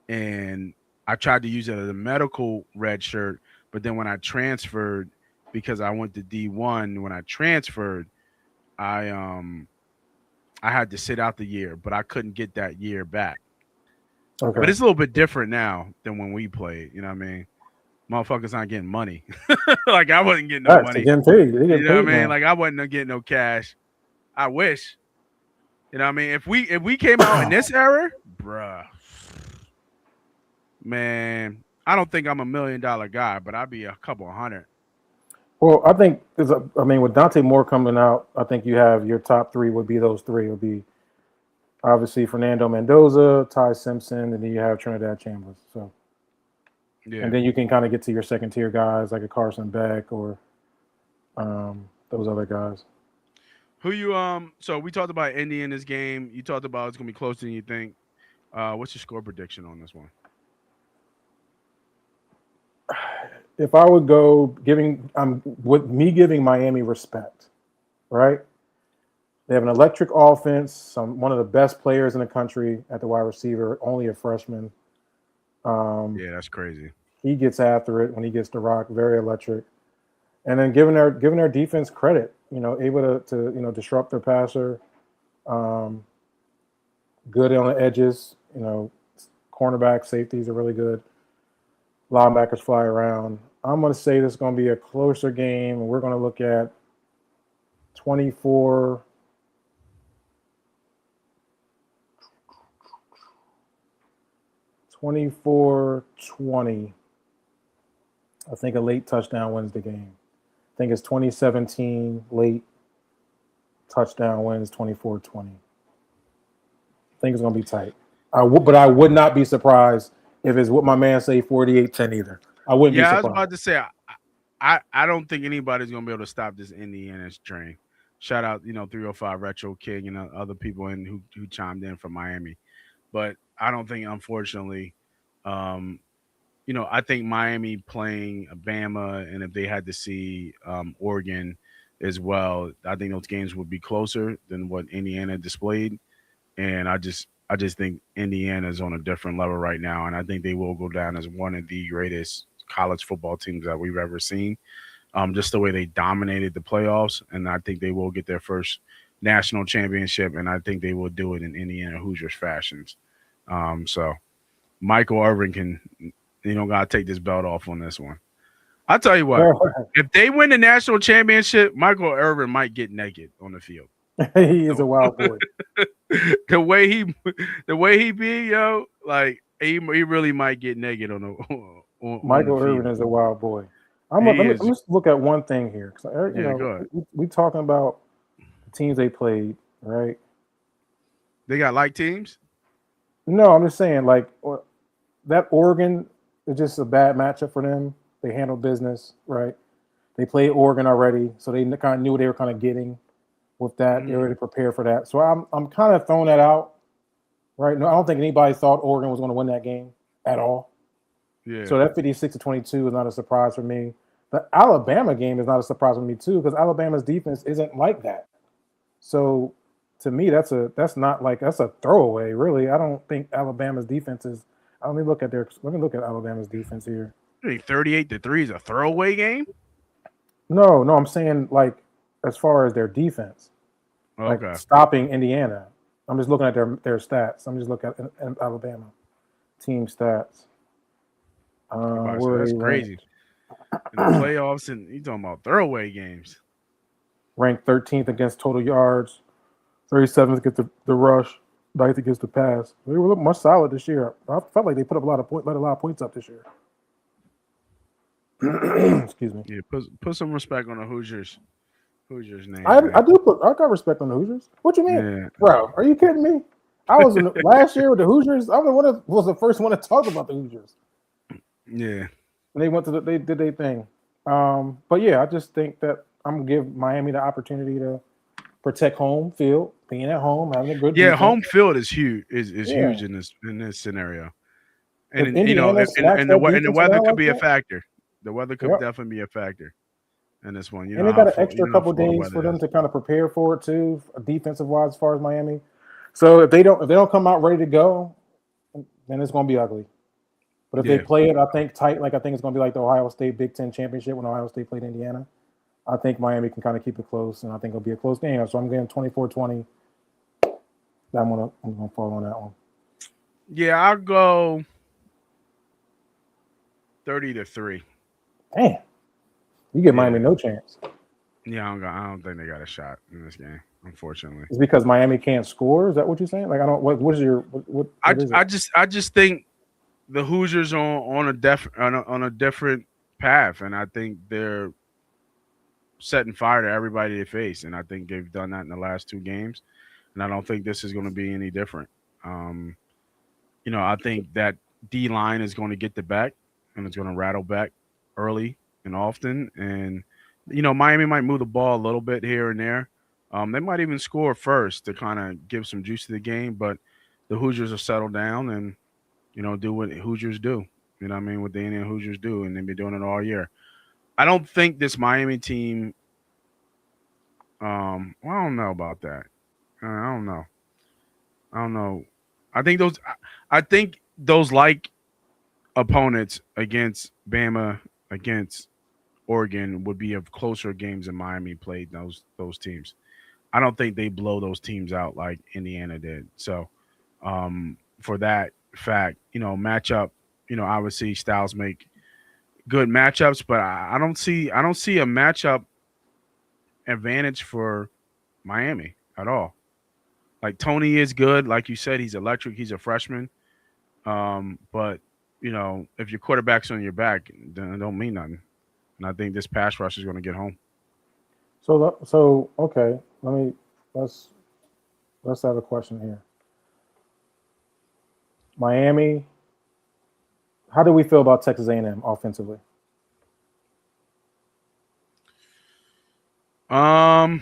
S1: and I tried to use it as a medical red shirt, but then when I transferred, because I went to D1, when I transferred, I had to sit out the year, but I couldn't get that year back. Okay. But it's a little bit different now than when we played. You know what I mean? Motherfuckers not getting money. Like I wasn't getting no money.
S2: Getting paid.
S1: You know what I mean? Like I wasn't getting no cash. I wish. You know what I mean? If we came out in this era, bruh, man, I don't think I'm $1 million guy, but I'd be a couple of hundred.
S2: Well, I think with Dante Moore coming out, I think you have your top 3 would be those 3. It would be obviously Fernando Mendoza, Ty Simpson, and then you have Trinidad Chambliss. So, yeah. And then you can kind of get to your second tier guys like a Carson Beck or those other guys.
S1: Who you So we talked about Indy in this game. You talked about it's gonna be closer than you think. What's your score prediction on this one?
S2: If I would go giving Miami respect, right? They have an electric offense. One of the best players in the country at the wide receiver, only a freshman.
S1: Yeah, that's crazy.
S2: He gets after it when he gets to rock, very electric. And then giving their defense credit, able to disrupt their passer, good on the edges, cornerback, safeties are really good. Linebackers fly around. I'm going to say this is going to be a closer game, and we're going to look at 24-20. I think a late touchdown wins the game. I think it's 2017 late touchdown wins 24-20. I think it's going to be tight. But I would not be surprised if it's what my man say 48-10 either. I wouldn't be surprised.
S1: I was about to say, I don't think anybody's going to be able to stop this Indiana train. Shout out, 305 Retro King and other people who chimed in from Miami. But I don't think, unfortunately, I think Miami playing Bama, and if they had to see Oregon as well, I think those games would be closer than what Indiana displayed. And I just think Indiana is on a different level right now, and I think they will go down as one of the greatest college football teams that we've ever seen. Just the way they dominated the playoffs, and I think they will get their first national championship, and I think they will do it in Indiana Hoosiers fashions. So Michael Irvin got to take this belt off on this one. I'll tell you what, if they win the national championship, Michael Irvin might get naked on the field.
S2: He is a wild boy.
S1: The way he be, like he really might get naked on
S2: Michael Irvin is a wild boy. Let's look at one thing here.
S1: Go ahead.
S2: We talking about the teams they played, right?
S1: They got like teams?
S2: No, I'm just saying, like, that Oregon is just a bad matchup for them. They handle business, right? They played Oregon already, so they kind of knew what they were kind of getting with that. They already prepared for that. So I'm kind of throwing that out, right? No, I don't think anybody thought Oregon was going to win that game at all.
S1: Yeah.
S2: So that 56-22 is not a surprise for me. The Alabama game is not a surprise for me too, because Alabama's defense isn't like that. So to me, that's a throwaway, really. I don't think Alabama's defense is. Let me look at Alabama's defense here.
S1: 38-3 is a throwaway game?
S2: No, I'm saying like as far as their defense,
S1: Okay.
S2: like stopping Indiana. I'm just looking at their stats. I'm just looking at Alabama team stats.
S1: That's crazy. In the playoffs, and you talking about throwaway games.
S2: Ranked 13th against total yards, 37th against the rush, 9th against the pass. They were much solid this year. I felt like they put up let a lot of points up this year. Excuse me.
S1: Yeah, put some respect on the Hoosiers name.
S2: I got respect on the Hoosiers. What you mean,
S1: Yeah.
S2: bro? Are you kidding me? I was last year with the Hoosiers. I'm the one that was the first one to talk about the Hoosiers.
S1: Yeah.
S2: They went to they did their thing. But yeah, I just think that I'm gonna give Miami the opportunity to protect home field, being at home, having a good defense.
S1: Home field is huge. Is huge in this scenario. And the weather could be a factor. The weather could definitely be a factor in this one.
S2: And they got an extra couple days for them to kind of prepare for it too, defensive wise, as far as Miami. So if they don't come out ready to go, then it's gonna be ugly. But if they play it, I think tight, like I think it's going to be like the Ohio State Big Ten Championship when Ohio State played Indiana. I think Miami can kind of keep it close, and I think it'll be a close game. So I'm getting 24-20. I'm gonna fall on that one.
S1: Yeah, I'll go 30-3.
S2: Damn, you give Miami no chance.
S1: Yeah, I don't think they got a shot in this game, unfortunately.
S2: It's because Miami can't score. Is that what you're saying? Like I don't. What is your? What is it?
S1: I just think the Hoosiers on a different path, and I think they're setting fire to everybody they face, and I think they've done that in the last two games, and I don't think this is going to be any different. I think that D line is going to get the back, and it's going to rattle back early and often, and Miami might move the ball a little bit here and there. They might even score first to kind of give some juice to the game, but the Hoosiers will settle down and do what Hoosiers do. You know what I mean? What the Indian Hoosiers do, and they've been doing it all year. I don't think this Miami team I don't know about that. I don't know. I think those like opponents against Bama, against Oregon would be of closer games than Miami played those teams. I don't think they blow those teams out like Indiana did. So for that fact, matchup, obviously styles make good matchups, but I don't see a matchup advantage for Miami at all. Like Tony is good, like you said, he's electric, he's a freshman. But if your quarterback's on your back, then it don't mean nothing. And I think this pass rush is going to get home.
S2: So okay, let's have a question here. Miami, how do we feel about Texas A&M offensively?
S1: Our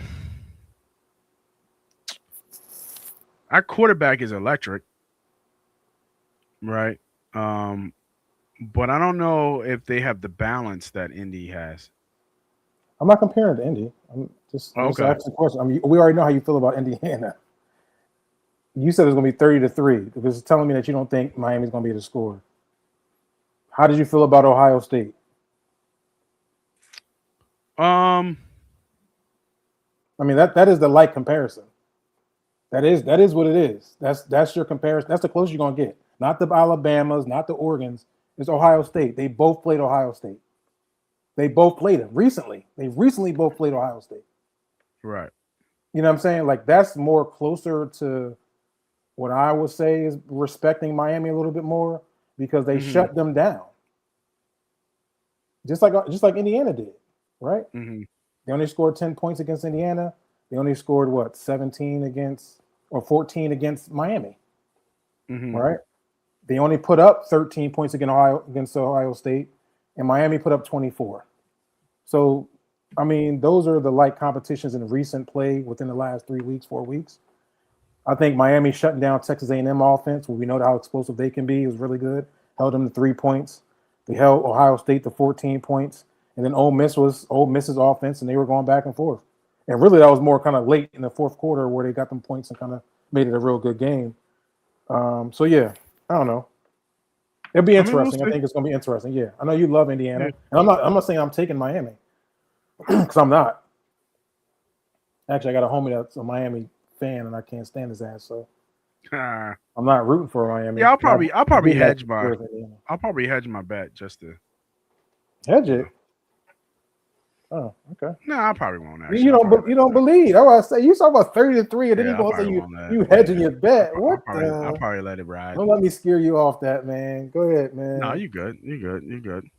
S1: quarterback is electric, right? But I don't know if they have the balance that Indy has.
S2: I'm not comparing to Indy. I'm just asking a question. We already know how you feel about Indiana. You said it's going to be 30-3. This is telling me that you don't think Miami's going to be able to score. How did you feel about Ohio State?
S1: I
S2: mean that is the light comparison. That is what it is. That's your comparison. That's the closest you're going to get. Not the Alabamas, not the Oregons. It's Ohio State. They both played Ohio State. They both played them recently. They recently both played Ohio State.
S1: Right.
S2: You know what I'm saying? Like that's more closer to what I would say is respecting Miami a little bit more because they shut them down. Just like Indiana did, right?
S1: Mm-hmm.
S2: They only scored 10 points against Indiana. They only scored 17 against or 14 against Miami.
S1: Mm-hmm.
S2: Right? They only put up 13 points against Ohio State, and Miami put up 24. So, I mean, those are the like competitions in recent play within the last 3 weeks, 4 weeks. I think Miami shutting down Texas A&M offense, where we know how explosive they can be, is really good. Held them to 3 points. They held Ohio State to 14 points, and then Ole Miss's offense, and they were going back and forth. And really, that was more kind of late in the fourth quarter where they got them points and kind of made it a real good game. So yeah, I don't know. It'll be interesting. I think it's going to be interesting. Yeah, I know you love Indiana, and I'm not saying I'm taking Miami because I'm not. Actually, I got a homie that's a Miami fan, and I can't stand his ass. So I'm not rooting for Miami.
S1: Yeah, I'll probably hedge my bet just to
S2: hedge it. Oh, okay.
S1: No, I probably won't. Actually.
S2: You don't believe. I was say you talk about 30-3, and then you gonna say you hedging your bet. I'll
S1: probably let it ride.
S2: Don't let me scare you off that, man. Go ahead, man.
S1: No, you good. You're good.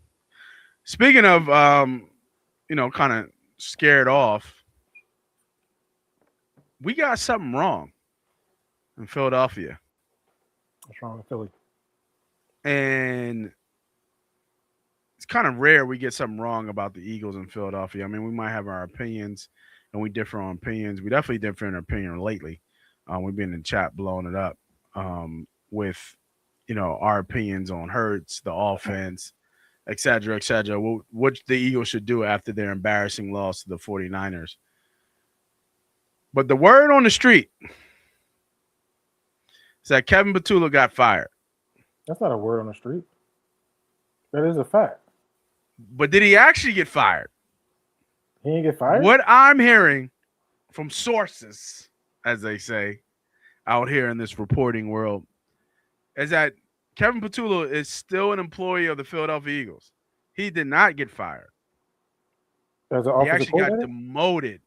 S1: Speaking of kind of scared off, we got something wrong in Philadelphia.
S2: What's wrong with Philly?
S1: And it's kind of rare we get something wrong about the Eagles in Philadelphia. I mean, we might have our opinions, and we differ on opinions. We definitely differ in our opinion lately. We've been in chat blowing it up with, our opinions on Hurts, the offense, et cetera, what the Eagles should do after their embarrassing loss to the 49ers. But the word on the street is that Kevin Patullo got fired.
S2: That's not a word on the street. That is a fact.
S1: But did he actually get fired?
S2: He didn't get fired?
S1: What I'm hearing from sources, as they say, out here in this reporting world, is that Kevin Patullo is still an employee of the Philadelphia Eagles. He did not get fired.
S2: He
S1: actually got demoted.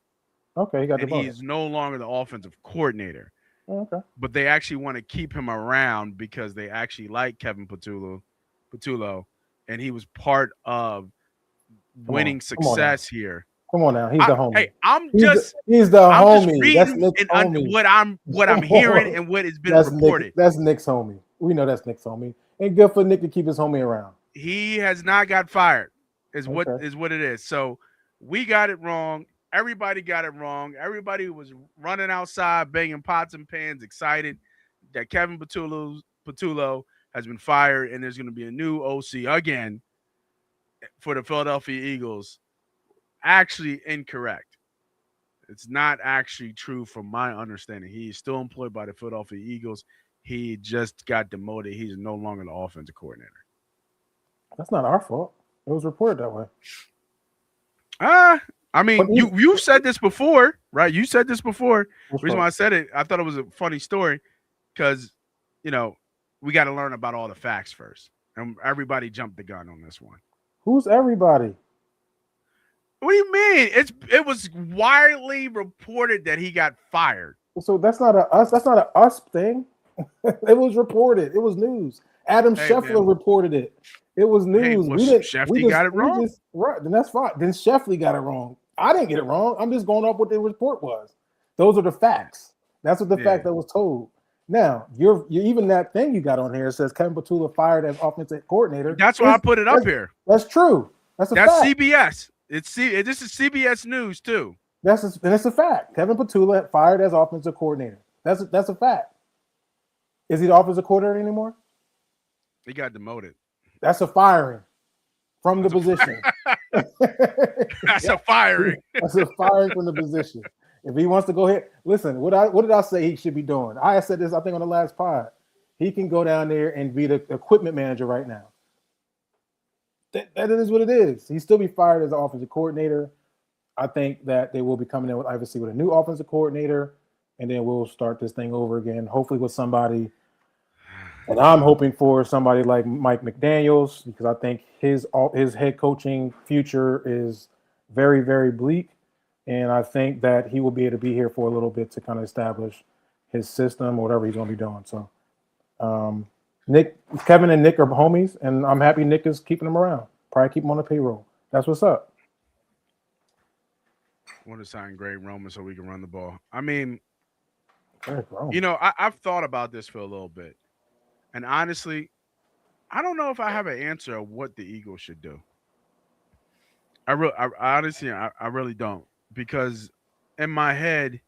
S2: Okay, he got demoted.
S1: He's no longer the offensive coordinator.
S2: Oh, okay.
S1: But they actually want to keep him around because they actually like Kevin Patullo, and he was part of winning success here.
S2: Come on now, he's the homie.
S1: Hey,
S2: he's the homie. That's Nick's homie.
S1: What I'm hearing and what has been reported.
S2: That's Nick's homie. We know that's Nick's homie. Ain't good for Nick to keep his homie around.
S1: He has not got fired. Is what it is. So we got it wrong. Everybody got it wrong. Everybody was running outside, banging pots and pans, excited that Kevin Patullo has been fired, and there's going to be a new OC again for the Philadelphia Eagles. Actually incorrect. It's not actually true from my understanding. He's still employed by the Philadelphia Eagles. He just got demoted. He's no longer the offensive coordinator.
S2: That's not our fault. It was reported that way.
S1: I mean, you've said this before, right? You said this before. The reason why I said it, I thought it was a funny story because, we got to learn about all the facts first. And everybody jumped the gun on this one.
S2: Who's everybody?
S1: What do you mean? It was widely reported that he got fired.
S2: So that's not a us thing. It was reported. It was news. Adam Scheffler reported it. It was news.
S1: Shefty got it wrong.
S2: Right, then that's fine. Then Sheffley got it wrong. I didn't get it wrong. I'm just going off what the report was. Those are the facts. That's what the fact that was told. Now, you're even that thing you got on here says Kevin Patullo fired as offensive coordinator.
S1: That's why I put it up here.
S2: That's true. That's fact.
S1: CBS. This is CBS News too.
S2: That's a fact. Kevin Patullo fired as offensive coordinator. That's a fact. Is he the offensive coordinator anymore?
S1: He got demoted.
S2: That's a firing from the position.
S1: That's a firing.
S2: That's a firing from the position. If he wants to go ahead, listen. What did I say he should be doing? I said this, I think, on the last pod. He can go down there and be the equipment manager right now. That is what it is. He'll still be fired as an offensive coordinator. I think that they will be coming in with a new offensive coordinator, and then we'll start this thing over again. Hopefully with somebody. And I'm hoping for somebody like Mike McDaniels because I think his head coaching future is very, very bleak. And I think that he will be able to be here for a little bit to kind of establish his system or whatever he's going to be doing. So Kevin and Nick are homies, and I'm happy Nick is keeping them around. Probably keep them on the payroll. That's what's up.
S1: I want to sign Greg Roman so we can run the ball. I mean, You know, I've thought about this for a little bit, and honestly, I don't know if I have an answer of what the Eagles should do. I honestly, I really don't, because in my head,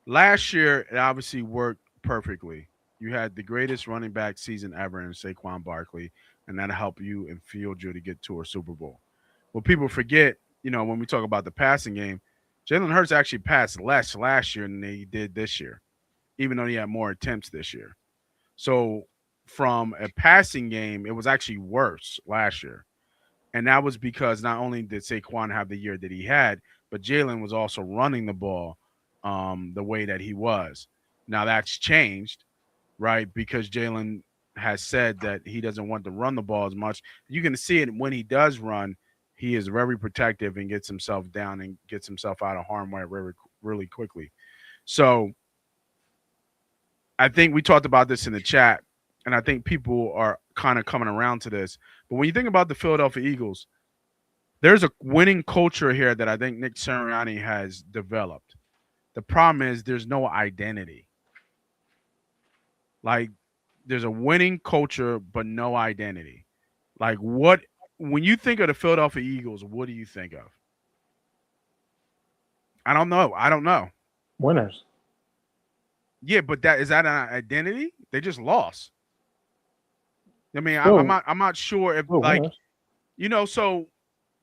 S1: last year it obviously worked perfectly. You had the greatest running back season ever in Saquon Barkley, and that helped you and fueled you to get to a Super Bowl. What people forget, you know, when we talk about the passing game, Jalen Hurts actually passed less last year than he did this year, even though he had more attempts this year. So from a passing game, it was actually worse last year. And that was because not only did Saquon have the year that he had, but Jalen was also running the ball the way that he was. Now that's changed, right? Because Jalen has said that he doesn't want to run the ball as much. You can see it when he does run. He is very protective and gets himself down and gets himself out of harm's way really quickly. So I think we talked about this in the chat, and I think people are kind of coming around to this. But when you think about the Philadelphia Eagles, there's a winning culture here that I think Nick Sirianni has developed. The problem is there's no identity. Like, there's a winning culture, but no identity. Like, when you think of the Philadelphia Eagles, what do you think of? I don't know.
S2: Winners.
S1: Yeah, but is that an identity? They just lost. I mean,
S2: Still,
S1: I'm not sure if like
S2: winners.
S1: you know. So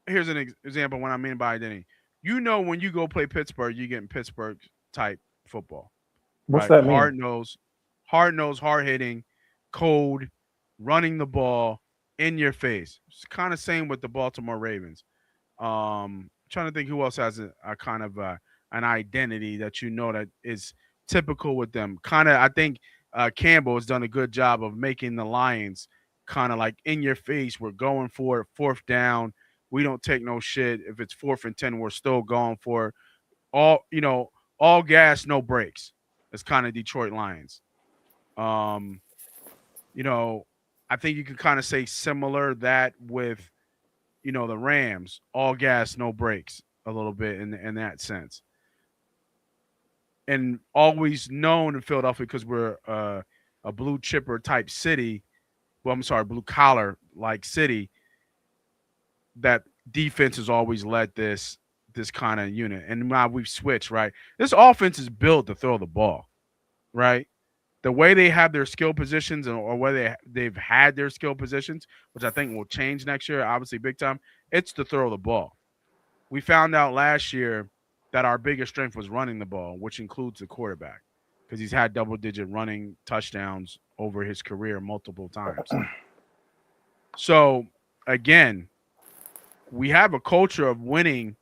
S1: here's an example. What I mean by identity, you know, when you go play Pittsburgh, you get in Pittsburgh type football.
S2: What's
S1: Right?
S2: that mean?
S1: Hard nose, hard hitting, cold, running the ball in your face. It's kind of same with the Baltimore Ravens. Trying to think who else has a kind of an identity that you know that is typical with them. Kind of, I think Campbell has done a good job of making the Lions kind of like in your face. We're going for it, fourth down. We don't take no shit. If it's 4th and 10, we're still going for it. All gas, no brakes. It's kind of Detroit Lions. You know, I think you can kind of say similar that with, you know, the Rams, all gas, no brakes, a little bit in that sense. And always known in Philadelphia because we're a blue chipper type city. Well, I'm sorry, blue collar like city. That defense has always led this kind of unit. And now we've switched, right? This offense is built to throw the ball, right? The way they have their skill positions or where they've had their skill positions, which I think will change next year, obviously big time, it's to throw the ball. We found out last year that our biggest strength was running the ball, which includes the quarterback, because he's had double-digit running touchdowns over his career multiple times. So, again, we have a culture of winning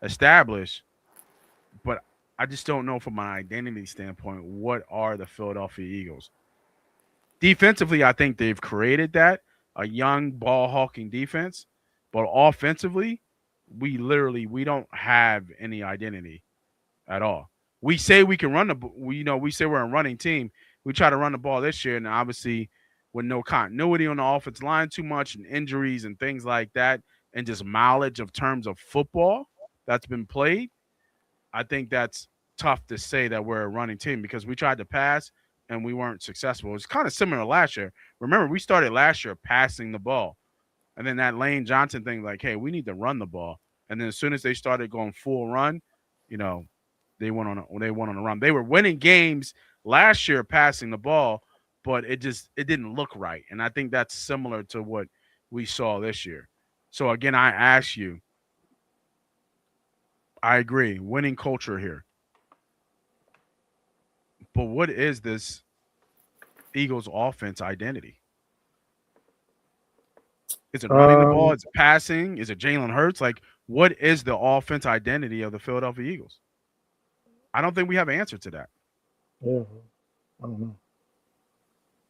S1: established, but I just don't know from an identity standpoint, what are the Philadelphia Eagles? Defensively, I think they've created that, a young ball-hawking defense, but offensively, we don't have any identity at all. We say we can run we say we're a running team. We try to run the ball this year, and obviously with no continuity on the offensive line too much and injuries and things like that, and just mileage of terms of football that's been played, I think that's tough to say that we're a running team because we tried to pass and we weren't successful. It's kind of similar to last year. Remember, we started last year passing the ball. And then that Lane Johnson thing, like, hey, we need to run the ball. And then as soon as they started going full run, you know, they went on a run. They were winning games last year passing the ball, but it didn't look right. And I think that's similar to what we saw this year. So again, I ask you, I agree, winning culture here. But what is this Eagles offense identity? Is it running the ball? Is it passing? Is it Jalen Hurts? Like, what is the offense identity of the Philadelphia Eagles? I don't think we have an answer to that.
S2: Yeah, I don't know.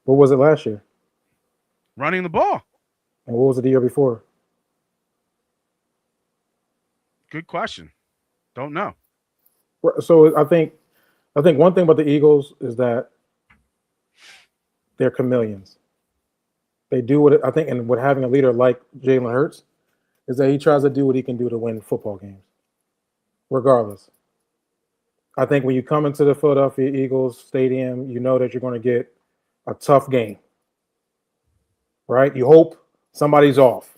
S2: What was it last year?
S1: Running the ball.
S2: And what was it the year before?
S1: Good question. Don't know.
S2: So I think one thing about the Eagles is that they're chameleons. They do what I think, and with having a leader like Jalen Hurts, is that he tries to do what he can do to win football games, regardless. I think when you come into the Philadelphia Eagles stadium, you know that you're going to get a tough game, right? You hope somebody's off,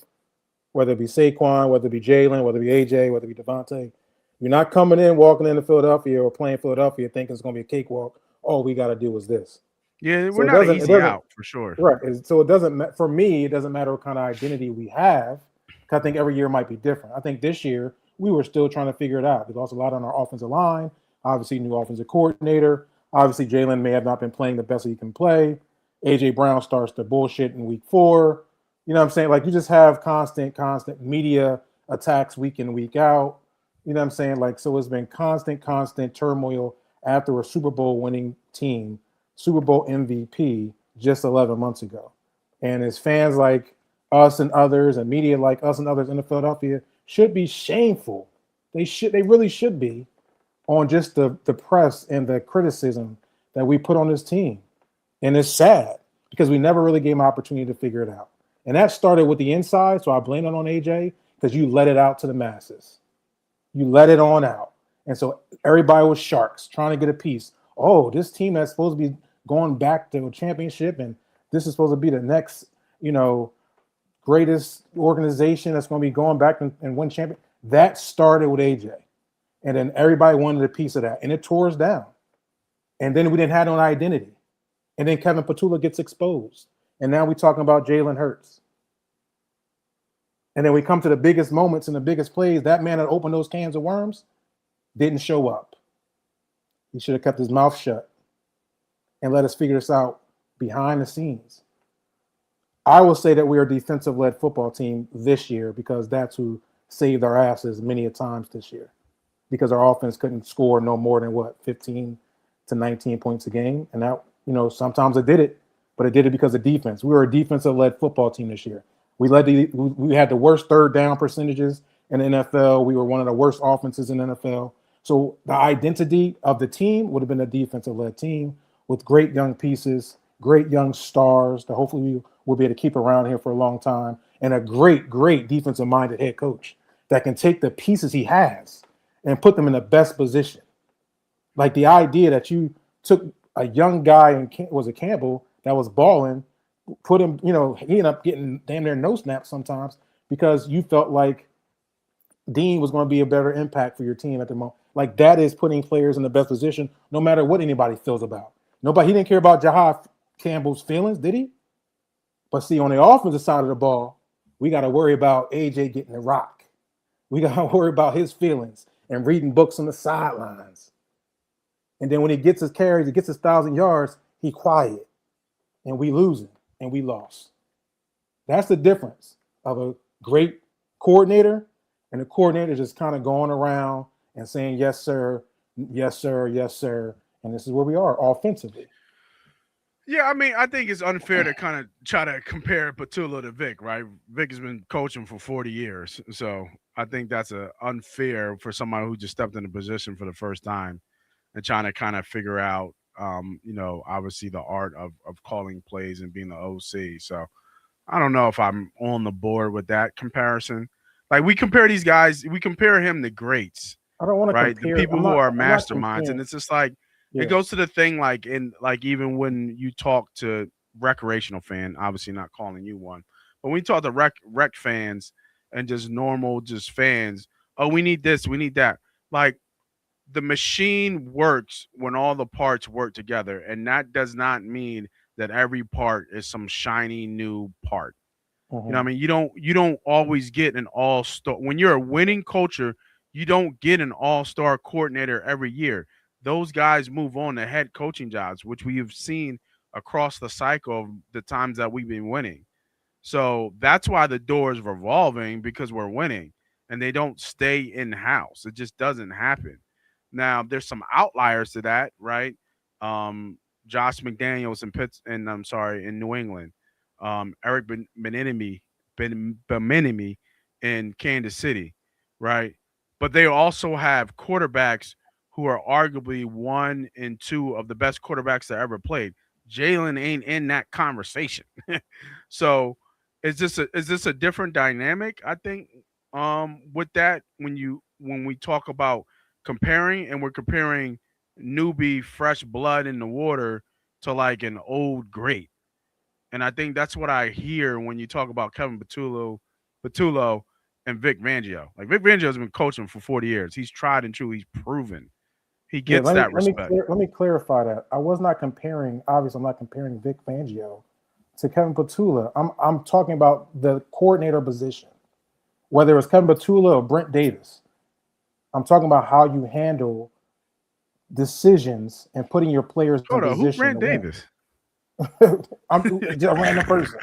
S2: whether it be Saquon, whether it be Jalen, whether it be AJ, whether it be Devontae. You're not coming in, walking into Philadelphia or playing Philadelphia thinking it's going to be a cakewalk. All we got to do is this.
S1: Yeah,
S2: So
S1: we're not an easy out for sure.
S2: Right. So it doesn't, for me, it doesn't matter what kind of identity we have. I think every year might be different. I think this year we were still trying to figure it out. We lost a lot on our offensive line, obviously new offensive coordinator. Obviously Jalen may have not been playing the best he can play. AJ Brown starts the bullshit in week 4. You know what I'm saying? Like you just have constant media attacks week in, week out. You know what I'm saying? Like, so it's been constant turmoil after a Super Bowl winning team, Super Bowl MVP just 11 months ago. And as fans like us and others and media like us and others in Philadelphia should be shameful. They really should be on just the press and the criticism that we put on this team. And it's sad because we never really gave an opportunity to figure it out. And that started with the inside, so I blame it on AJ because you let it out to the masses. You let it on out. And so everybody was sharks trying to get a piece. Oh, this team that's supposed to be going back to a championship and this is supposed to be the next, greatest organization that's going to be going back and win champion. That started with AJ. And then everybody wanted a piece of that. And it tore us down. And then we didn't have no identity. And then Kevin Patullo gets exposed. And now we're talking about Jalen Hurts. And then we come to the biggest moments and the biggest plays. That man that opened those cans of worms didn't show up. He should have kept his mouth shut and let us figure this out behind the scenes. I will say that we are a defensive-led football team this year because that's who saved our asses many a times this year. Because our offense couldn't score no more than 15 to 19 points a game. And that, sometimes it did it, but it did it because of defense. We were a defensive-led football team this year. We had the worst third down percentages in the NFL. We were one of the worst offenses in the NFL. So the identity of the team would have been a defensive-led team with great young pieces, great young stars that hopefully we will be able to keep around here for a long time, and a great defensive-minded head coach that can take the pieces he has and put them in the best position. Like the idea that you took a young guy and was a Campbell that was balling, put him, he ended up getting damn near no snaps sometimes because you felt like Dean was going to be a better impact for your team at the moment. Like that is putting players in the best position, no matter what anybody feels about. He didn't care about Jahad Campbell's feelings, did he? But see, on the offensive side of the ball, we got to worry about AJ getting the rock. We got to worry about his feelings and reading books on the sidelines. And then when he gets his carries, he gets his 1,000 yards, he quiet. And we losing, and we lost. That's the difference of a great coordinator and a coordinator just kind of going around and saying, yes, sir, yes, sir, yes, sir. And this is where we are offensively.
S1: Yeah, I mean, I think it's unfair to kind of try to compare Patullo to Vic, right? Vic has been coaching for 40 years. So I think that's unfair for somebody who just stepped in the position for the first time and trying to kind of figure out, obviously the art of calling plays and being the OC. So I don't know if I'm on the board with that comparison. Like we compare these guys, we compare him to greats.
S2: I don't want to
S1: compare. The people who are masterminds. And it's just like, it goes to the thing like even when you talk to recreational fan, obviously not calling you one, but when you talk to rec fans and just normal fans, oh, we need this, we need that. Like the machine works when all the parts work together, and that does not mean that every part is some shiny new part. You know what I mean? You don't always get an all-star. When you're a winning culture, you don't get an all-star coordinator every year. Those guys move on to head coaching jobs, which we have seen across the cycle of the times that we've been winning. So that's why the door is revolving, because we're winning and they don't stay in-house. It just doesn't happen. Now, there's some outliers to that, right? Josh McDaniels in New England. Eric Bieniemy in Kansas City, right? But they also have quarterbacks who are arguably 1 and 2 of the best quarterbacks that ever played. Jalen ain't in that conversation. So is this a different dynamic? I think with that when we talk about comparing, and we're comparing newbie, fresh blood in the water to like an old great. And I think that's what I hear when you talk about Kevin Patullo, and Vic Fangio. Like Vic Fangio has been coaching for 40 years. He's tried and true. He's proven. He
S2: Yeah,
S1: gets that respect.
S2: let me clarify that. I was not comparing. Obviously, I'm not comparing Vic Fangio to Kevin Patullo. I'm talking about the coordinator position, whether it was Kevin Patullo or Brent Davis. I'm talking about how you handle decisions and putting your players in position.
S1: Who's Brent Davis?
S2: I'm a random person.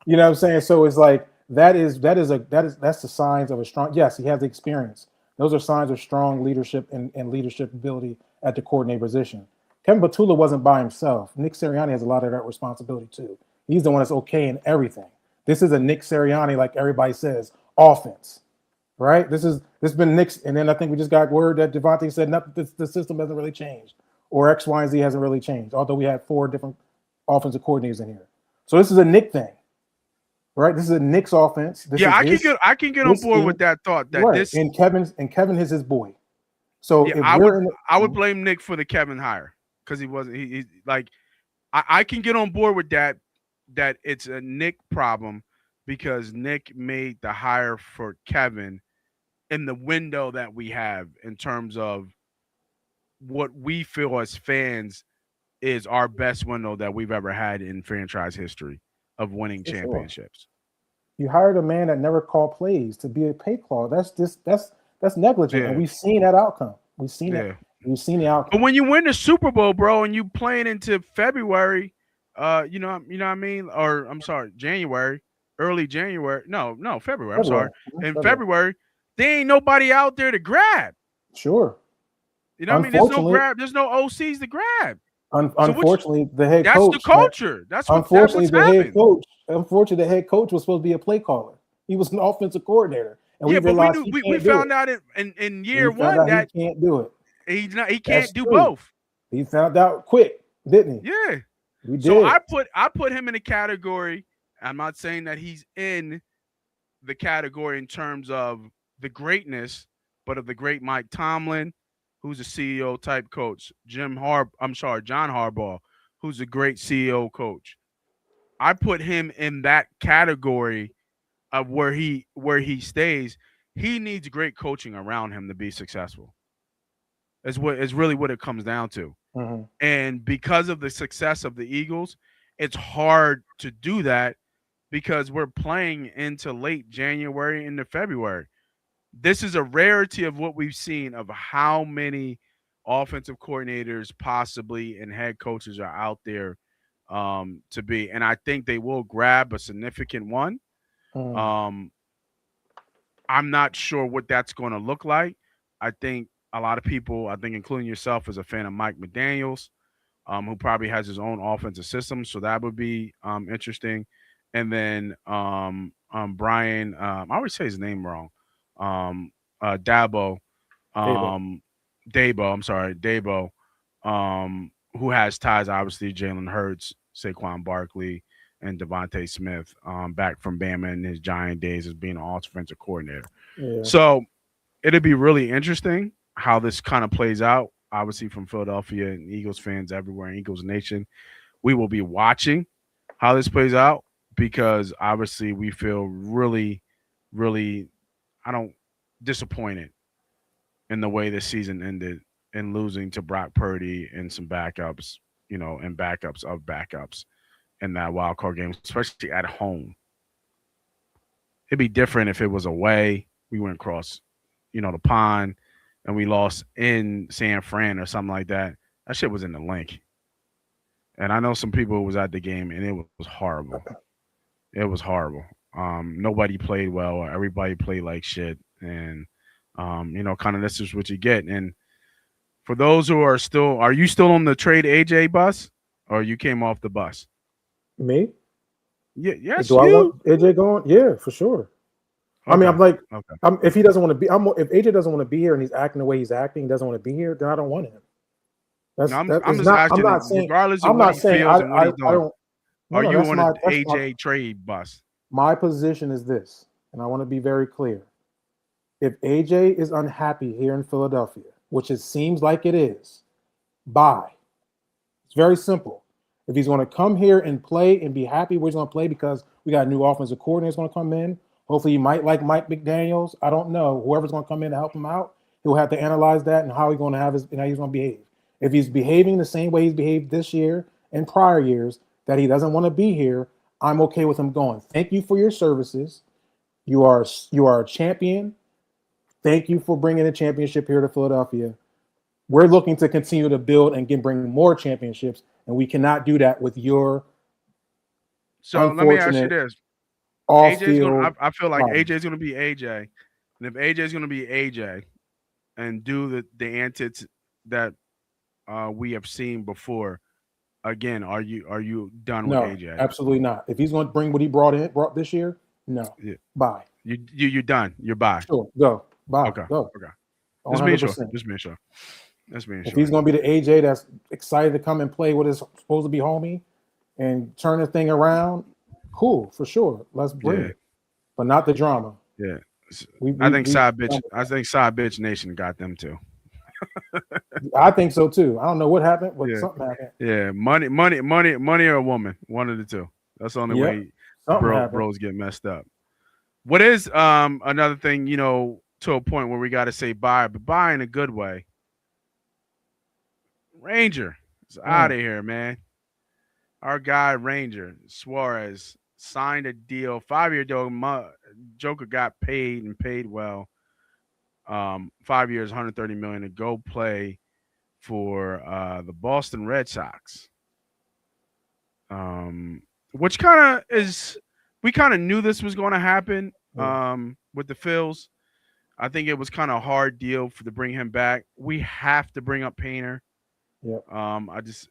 S2: You know what I'm saying? So it's like that's the signs of a strong. Yes, he has the experience. Those are signs of strong leadership and leadership ability at the coordinator position. Kevin Patullo wasn't by himself. Nick Sirianni has a lot of that responsibility too. He's the one that's okay in everything. This is a Nick Sirianni, like everybody says, offense, right? This has been Nick's, and then I think we just got word that Devontae said the system hasn't really changed, or X, Y, and Z hasn't really changed. Although we had 4 different offensive coordinators in here, so this is a Nick thing, right? This is a Nick's offense.
S1: I can get on board with that thought. That
S2: right.
S1: this
S2: and Kevin is his boy. So
S1: yeah, I would blame Nick for the Kevin hire because he wasn't. He like I can get on board with that. That it's a Nick problem because Nick made the hire for Kevin in the window that we have in terms of what we feel as fans is our best window that we've ever had in franchise history of winning championships.
S2: You hired a man that never called plays to be a pay claw. That's negligent, and we've seen that outcome. We've seen it. We've seen the outcome.
S1: But when you win the Super Bowl, bro, and you playing into February, you know what I mean? Or I'm sorry, January, early January. No, February. I'm sorry. In February, there ain't nobody out there to grab.
S2: Sure.
S1: You know what I mean? There's no grab. There's no OCs to grab.
S2: Unfortunately, the head coach.
S1: That's the culture. That's what.
S2: Unfortunately, the head coach was supposed to be a play caller. He was an offensive coordinator, and
S1: we found out in year one that
S2: he can't do it.
S1: He can't do both.
S2: He found out quick, didn't he?
S1: Yeah.
S2: We did.
S1: So I put him in a category. I'm not saying that he's in the category in terms of the greatness, but of the great Mike Tomlin, who's a CEO type coach, John Harbaugh, who's a great CEO coach. I put him in that category of where he stays. He needs great coaching around him to be successful. Is really what it comes down to.
S2: Mm-hmm.
S1: And because of the success of the Eagles, it's hard to do that because we're playing into late January into February. This is a rarity of what we've seen of how many offensive coordinators possibly and head coaches are out there to be. And I think they will grab a significant one.
S2: Mm-hmm.
S1: I'm not sure what that's going to look like. I think a lot of people, I think including yourself, is a fan of Mike McDaniels, who probably has his own offensive system. So that would be interesting. And then Brian, I always say his name wrong. Dabo, who has ties, obviously, Jalen Hurts, Saquon Barkley, and Devontae Smith, back from Bama in his Giant days as being an offensive coordinator.
S2: Yeah.
S1: So it'll be really interesting how this kind of plays out. Obviously, from Philadelphia and Eagles fans everywhere in Eagles Nation, we will be watching how this plays out because obviously we feel really, really, disappointed in the way this season ended and losing to Brock Purdy and some backups, and backups of backups in that wild card game, especially at home. It'd be different if it was away. We went across, the pond and we lost in San Fran or something like that. That shit was in the link. And I know some people was at the game and it was horrible. It was horrible. Nobody played well. Everybody played like shit. And, kind of this is what you get. And for those who are you still on the trade AJ bus or you came off the bus?
S2: Me?
S1: Yeah, yes.
S2: Do I want AJ going? Yeah, for sure. Okay. I mean, I'm like, if he doesn't want to be, if AJ doesn't want to be here and he's acting the way he's acting, he doesn't want to be here, then I don't want him.
S1: I'm not saying, regardless of what he feels and what he's doing. Are you on an AJ trade bus?
S2: My position is this, and I want to be very clear. If AJ is unhappy here in Philadelphia, which it seems like it is, Bye. It's very simple. If he's going to come here and play and be happy where he's going to play because we got a new offensive coordinator going to come in. Hopefully, he might like Mike McDaniels. I don't know. Whoever's going to come in to help him out, he'll have to analyze that and how he's going to have and how he's going to behave. If he's behaving the same way he's behaved this year and prior years, that he doesn't want to be here, I'm okay with him going. Thank you for your services. You are a champion. Thank you for bringing the championship here to Philadelphia. We're looking to continue to build and bring more championships, and we cannot do that with your.
S1: So let me ask you this: AJ's gonna. I feel like AJ's gonna be AJ, and if AJ's gonna be AJ, and do the antics that we have seen before, again, are you done with AJ?
S2: Absolutely not. If he's going to bring what he brought this year, no. Yeah. Bye.
S1: You're done. You're bye.
S2: Sure. Go. Bye.
S1: Okay.
S2: Go.
S1: Okay. Just being sure.
S2: If he's going to be the AJ that's excited to come and play with his supposed to be homie and turn the thing around, cool, for sure. Let's bring it. But not the drama.
S1: Yeah. I think Side Bitch Nation got them too.
S2: I think so too. I don't know what happened, but something happened.
S1: Yeah, money or a woman, one of the two. That's the only way bros get messed up. What is another thing, to a point where we got to say bye, but bye in a good way. Ranger is out of here, man. Our guy Ranger Suarez signed a deal, 5-year deal. Joker got paid and paid well. 5 years, $130 million to go play for the Boston Red Sox. Which kind of is, we kind of knew this was going to happen with the Phils. I think it was kind of a hard deal to bring him back. We have to bring up Painter. I just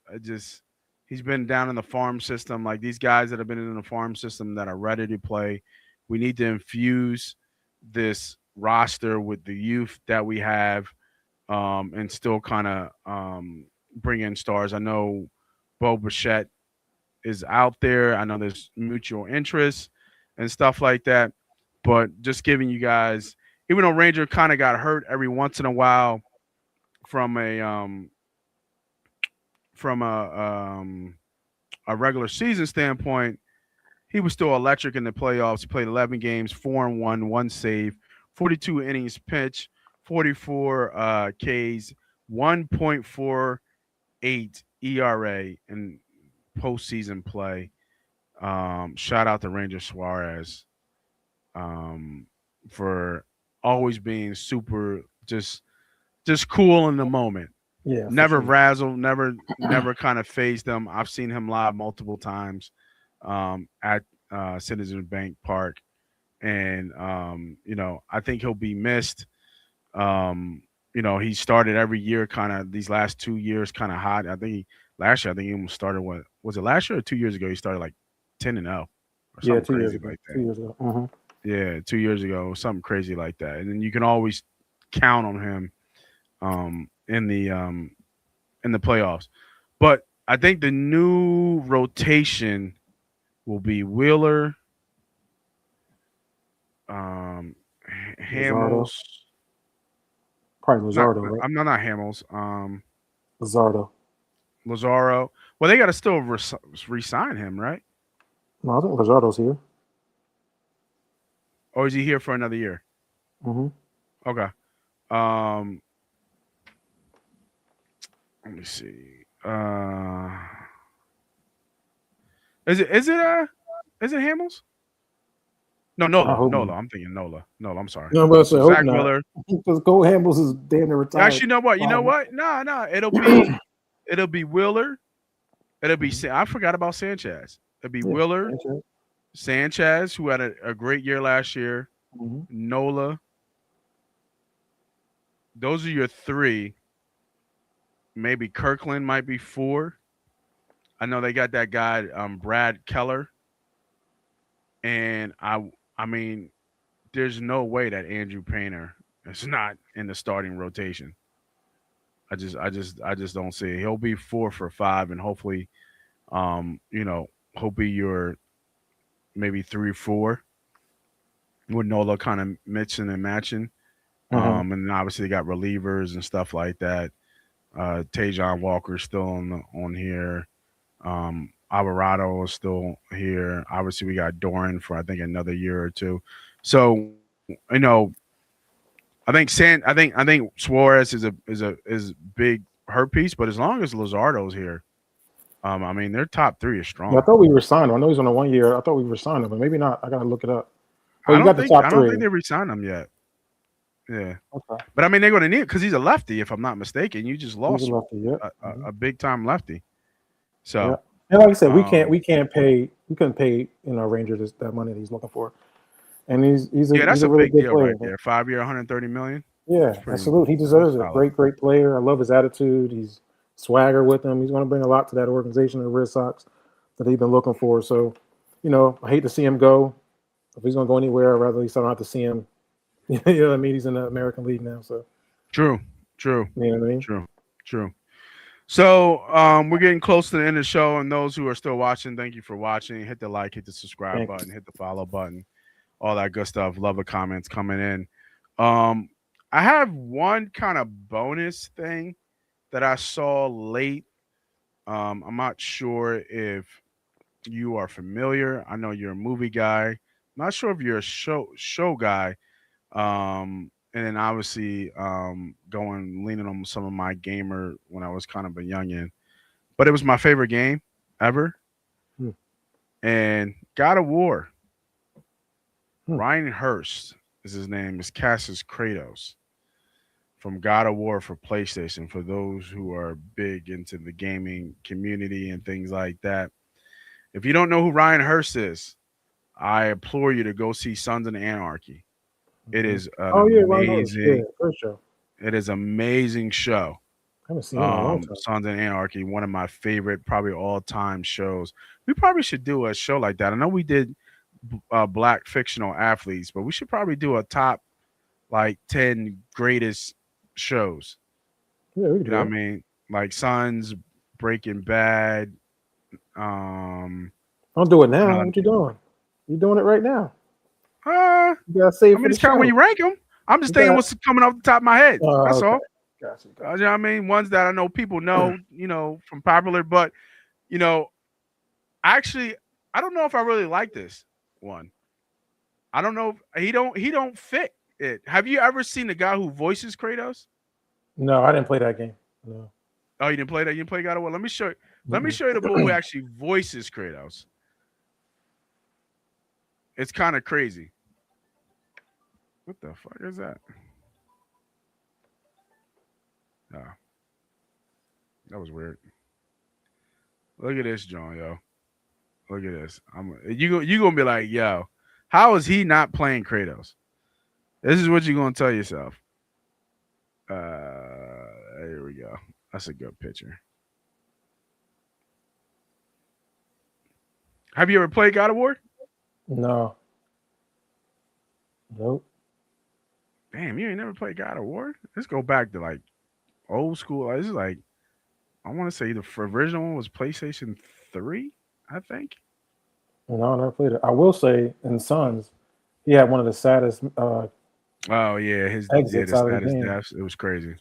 S1: he's been down in the farm system. Like these guys that have been in the farm system that are ready to play, we need to infuse this roster with the youth that we have, and still kind of bring in stars. I know Bo Bichette is out there. I know there's mutual interest and stuff like that. But just giving you guys, even though Ranger kind of got hurt every once in a while from a regular season standpoint, he was still electric in the playoffs. He played 11 games, 4-1, 1 save, 42 innings pitched, 44 Ks, 1.48 ERA in postseason play. Shout out to Ranger Suarez for always being super just cool in the moment.
S2: Yeah,
S1: never razzle, never kind of phased them. I've seen him live multiple times at Citizens Bank Park, and I think he'll be missed. He started every year, kind of these last 2 years, kind of hot. Last year he almost started. What was it, last year or 2 years ago? He started like 10-0 or something crazy like that.
S2: 2 years ago. Uh-huh.
S1: Yeah, 2 years ago, something crazy like that. And then you can always count on him in the playoffs. But I think the new rotation will be Wheeler, Hamels.
S2: Probably Luzardo, right?
S1: I'm not Hamels.
S2: Luzardo.
S1: Well, they got to still re-sign him, right?
S2: No, I think Luzardo's here.
S1: Or is he here for another year?
S2: Mm-hmm.
S1: Okay. Let me see. Is it Hamels? No, Nola. I'm thinking Nola. No, I'm sorry.
S2: No, but
S1: Zach Miller.
S2: Because Cole Hamels is damn near retired.
S1: Actually, you know what? No. It'll be Wheeler. It'll be I forgot about Sanchez. It'll be Wheeler, Sanchez, who had a great year last year.
S2: Mm-hmm.
S1: Nola. Those are your three. Maybe Kirkland might be 4. I know they got that guy, Brad Keller. And I mean, there's no way that Andrew Painter is not in the starting rotation. I just don't see it. He'll be 4 for 5, and hopefully, he'll be your maybe 3-4 with Nola kind of mixing and matching. And obviously they got relievers and stuff like that. Tajon Walker's still on here. Alvarado is still here. Obviously, we got Doran for I think another year or two. So I think Suarez is big hurt piece, but as long as Luzardo's here, I mean their top three is strong.
S2: Yeah, I thought we resigned him. I know he's on a 1 year. I thought we resigned him, but maybe not. I gotta look it up.
S1: But I don't think they resigned him yet. Yeah.
S2: Okay.
S1: But I mean they're going to need it because he's a lefty, if I'm not mistaken. You just lost a big time lefty. So.
S2: Yeah. And like I said, we couldn't pay Ranger that money that he's looking for, and he's a really
S1: big
S2: good
S1: deal
S2: player,
S1: right there. 5 year, $130 million.
S2: Yeah, absolutely. He deserves it. Great player. I love his attitude. He's swagger with him. He's going to bring a lot to that organization, the Red Sox, that they've been looking for. So, I hate to see him go. If he's going to go anywhere, I'd rather at least I don't have to see him. You know what I mean? He's in the American League now. So
S1: true.
S2: You know what I mean?
S1: True. So we're getting close to the end of the show, and those who are still watching, thank you for watching. Hit the like, hit the subscribe button, hit the follow button, all that good stuff. Love the comments coming in. I have one kind of bonus thing that I saw late. I'm not sure if you are familiar. I know you're a movie guy. I'm not sure if you're a show guy. And then obviously leaning on some of my gamer when I was kind of a youngin'. But it was my favorite game ever. And God of War. Ryan Hurst is his name. Is cast as Kratos from God of War for PlayStation. For those who are big into the gaming community and things like that. If you don't know who Ryan Hurst is, I implore you to go see Sons of Anarchy. It is amazing.
S2: Show.
S1: It is amazing show.
S2: I haven't seen it in a long time.
S1: Sons of Anarchy, one of my favorite, probably all-time shows. We probably should do a show like that. I know we did black fictional athletes, but we should probably do a top 10 greatest shows.
S2: Yeah, we can do
S1: what I mean? Like Sons, Breaking Bad.
S2: Don't do it now. What you doing? You doing it right now?
S1: You gotta save it's kind of when you rank them. I'm just thinking what's coming off the top of my head. That's all.
S2: Gotcha.
S1: You know what I mean? Ones that I know people know, from popular, but actually, I don't know if I really like this one. I don't know if he don't fit it. Have you ever seen the guy who voices Kratos?
S2: No, I didn't play that game. No.
S1: Oh, you didn't play that? You didn't play God of War? Let me show you. Let me show you the boy who actually voices Kratos. It's kind of crazy. What the fuck is that? Oh. That was weird. Look at this, John, yo. Look at this. You gonna be like, yo, how is he not playing Kratos? This is what you're gonna tell yourself. Here we go. That's a good picture. Have you ever played God of War?
S2: No. Nope.
S1: Damn, you ain't never played God of War? Let's go back to old school. This is I want to say the original one was PlayStation 3, I think.
S2: No, I never played it. I will say in Sons, he had one of the saddest
S1: oh yeah, his
S2: exits out of the game.
S1: deaths. It was crazy.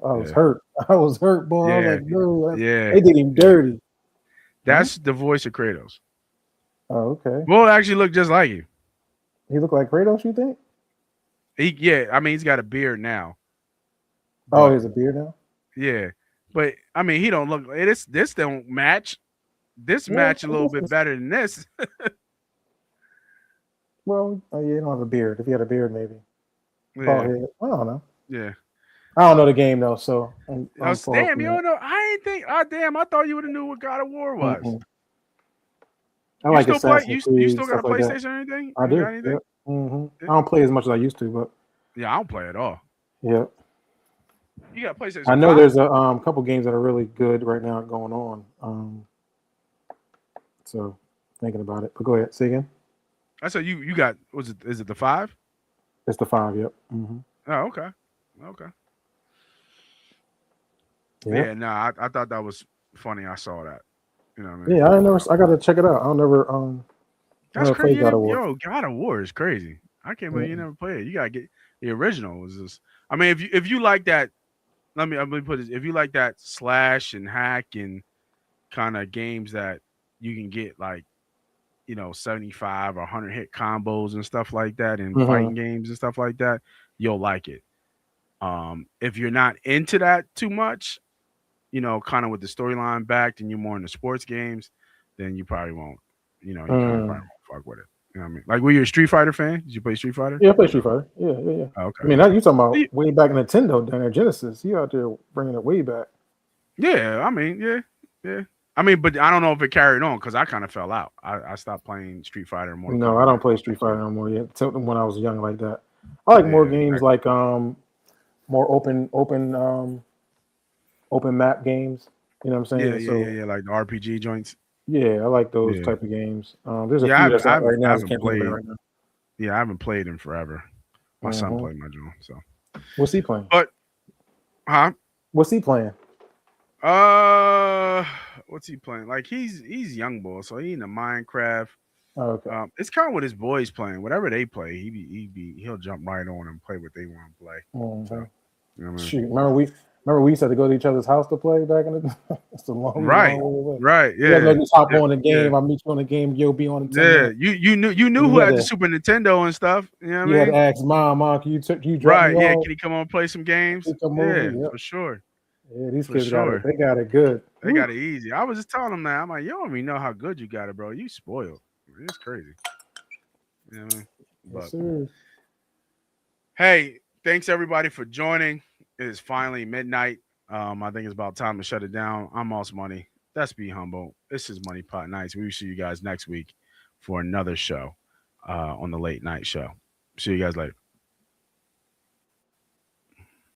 S2: I was hurt. I was hurt, boy.
S1: Yeah.
S2: I was like, no,
S1: yeah.
S2: They did him dirty.
S1: That's the voice of Kratos.
S2: Oh, okay.
S1: Well, it actually looked just like you.
S2: He looked like Kratos, you think?
S1: I mean, he's got a beard now.
S2: Oh, he has a beard now?
S1: Yeah. But I mean, he don't look this don't match. This match a little bit better than this.
S2: Well, you don't have a beard. If you had a beard, maybe.
S1: Yeah.
S2: I don't know.
S1: Yeah.
S2: I don't know the game though, so
S1: damn, you don't know. I ain't think. Damn, I thought you would have knew what God of War was.
S2: Mm-hmm. I like Assassin's Creed.
S1: You still got a PlayStation
S2: like
S1: or anything?
S2: I do. Yep. Mm-hmm. Yeah. I don't play as much as I used to, but
S1: yeah, I don't play at all.
S2: Yeah.
S1: You got PlayStation.
S2: I know there's a couple games that are really good right now going on. So thinking about it. But go ahead, say again.
S1: I said you got. Is it the 5?
S2: It's the 5. Yep. Mm-hmm.
S1: Oh, okay.
S2: Yep.
S1: Yeah, no, I thought that was funny. I saw that. You know what I mean?
S2: Yeah, I gotta check it out. I'll never
S1: That's
S2: play
S1: crazy.
S2: God of War.
S1: Yo, God of War is crazy. I can't believe you never played it. You gotta get the original. Was this? I mean, if you like that, let me put this. If you like that slash and hack and kind of games that you can get like, 75 or 100 hit combos and stuff like that, and fighting games and stuff like that, you'll like it. If you're not into that too much, kind of with the storyline backed and you're more into sports games, then you probably won't. You probably won't fuck with it. You know what I mean? Like, were you a Street Fighter fan? Did you play Street Fighter?
S2: Yeah, I play Street Fighter. Yeah.
S1: Oh, okay.
S2: I mean, you talking about way back Nintendo down there, Genesis. You out there bringing it way back.
S1: Yeah, I mean, yeah. I mean, but I don't know if it carried on because I kind of fell out. I stopped playing Street Fighter more.
S2: No, I don't play Street Fighter no more yet. When I was young like that, I like more games like more open map games. You know what I'm saying?
S1: Yeah, like the RPG joints.
S2: Yeah, I like those type of games. There's a few that's out right now. I can't play right now.
S1: Yeah, I haven't played in forever. My son played my joint. So,
S2: what's he playing?
S1: What's
S2: he playing?
S1: What's he playing? Like he's young boy, so he in the Minecraft.
S2: Oh, okay.
S1: It's kind of what his boys playing. Whatever they play, he'll jump right on and play what they want to play. So,
S2: shoot, remember we used to go to each other's house to play back in the it's a long
S1: right. Yeah,
S2: just hop on the game. I meet you on the game. You'll be on the
S1: game. Yeah, you knew who had the Super Nintendo and stuff. You know what I mean?
S2: You had to ask mom, can you drop me
S1: yeah,
S2: off?
S1: can you come on and play some games? For sure.
S2: Yeah, these kids got it. They got it good.
S1: They got it easy. I was just telling them that. I'm like, you don't even know how good you got it, bro. You spoiled. It's crazy. You know what I mean?
S2: Yes, sir.
S1: Hey, thanks everybody for joining. It is finally midnight. I think it's about time to shut it down. I'm Moss Money. That's BHumble. This is MoneyPot Nights. We will see you guys next week for another show on the late night show. See you guys later.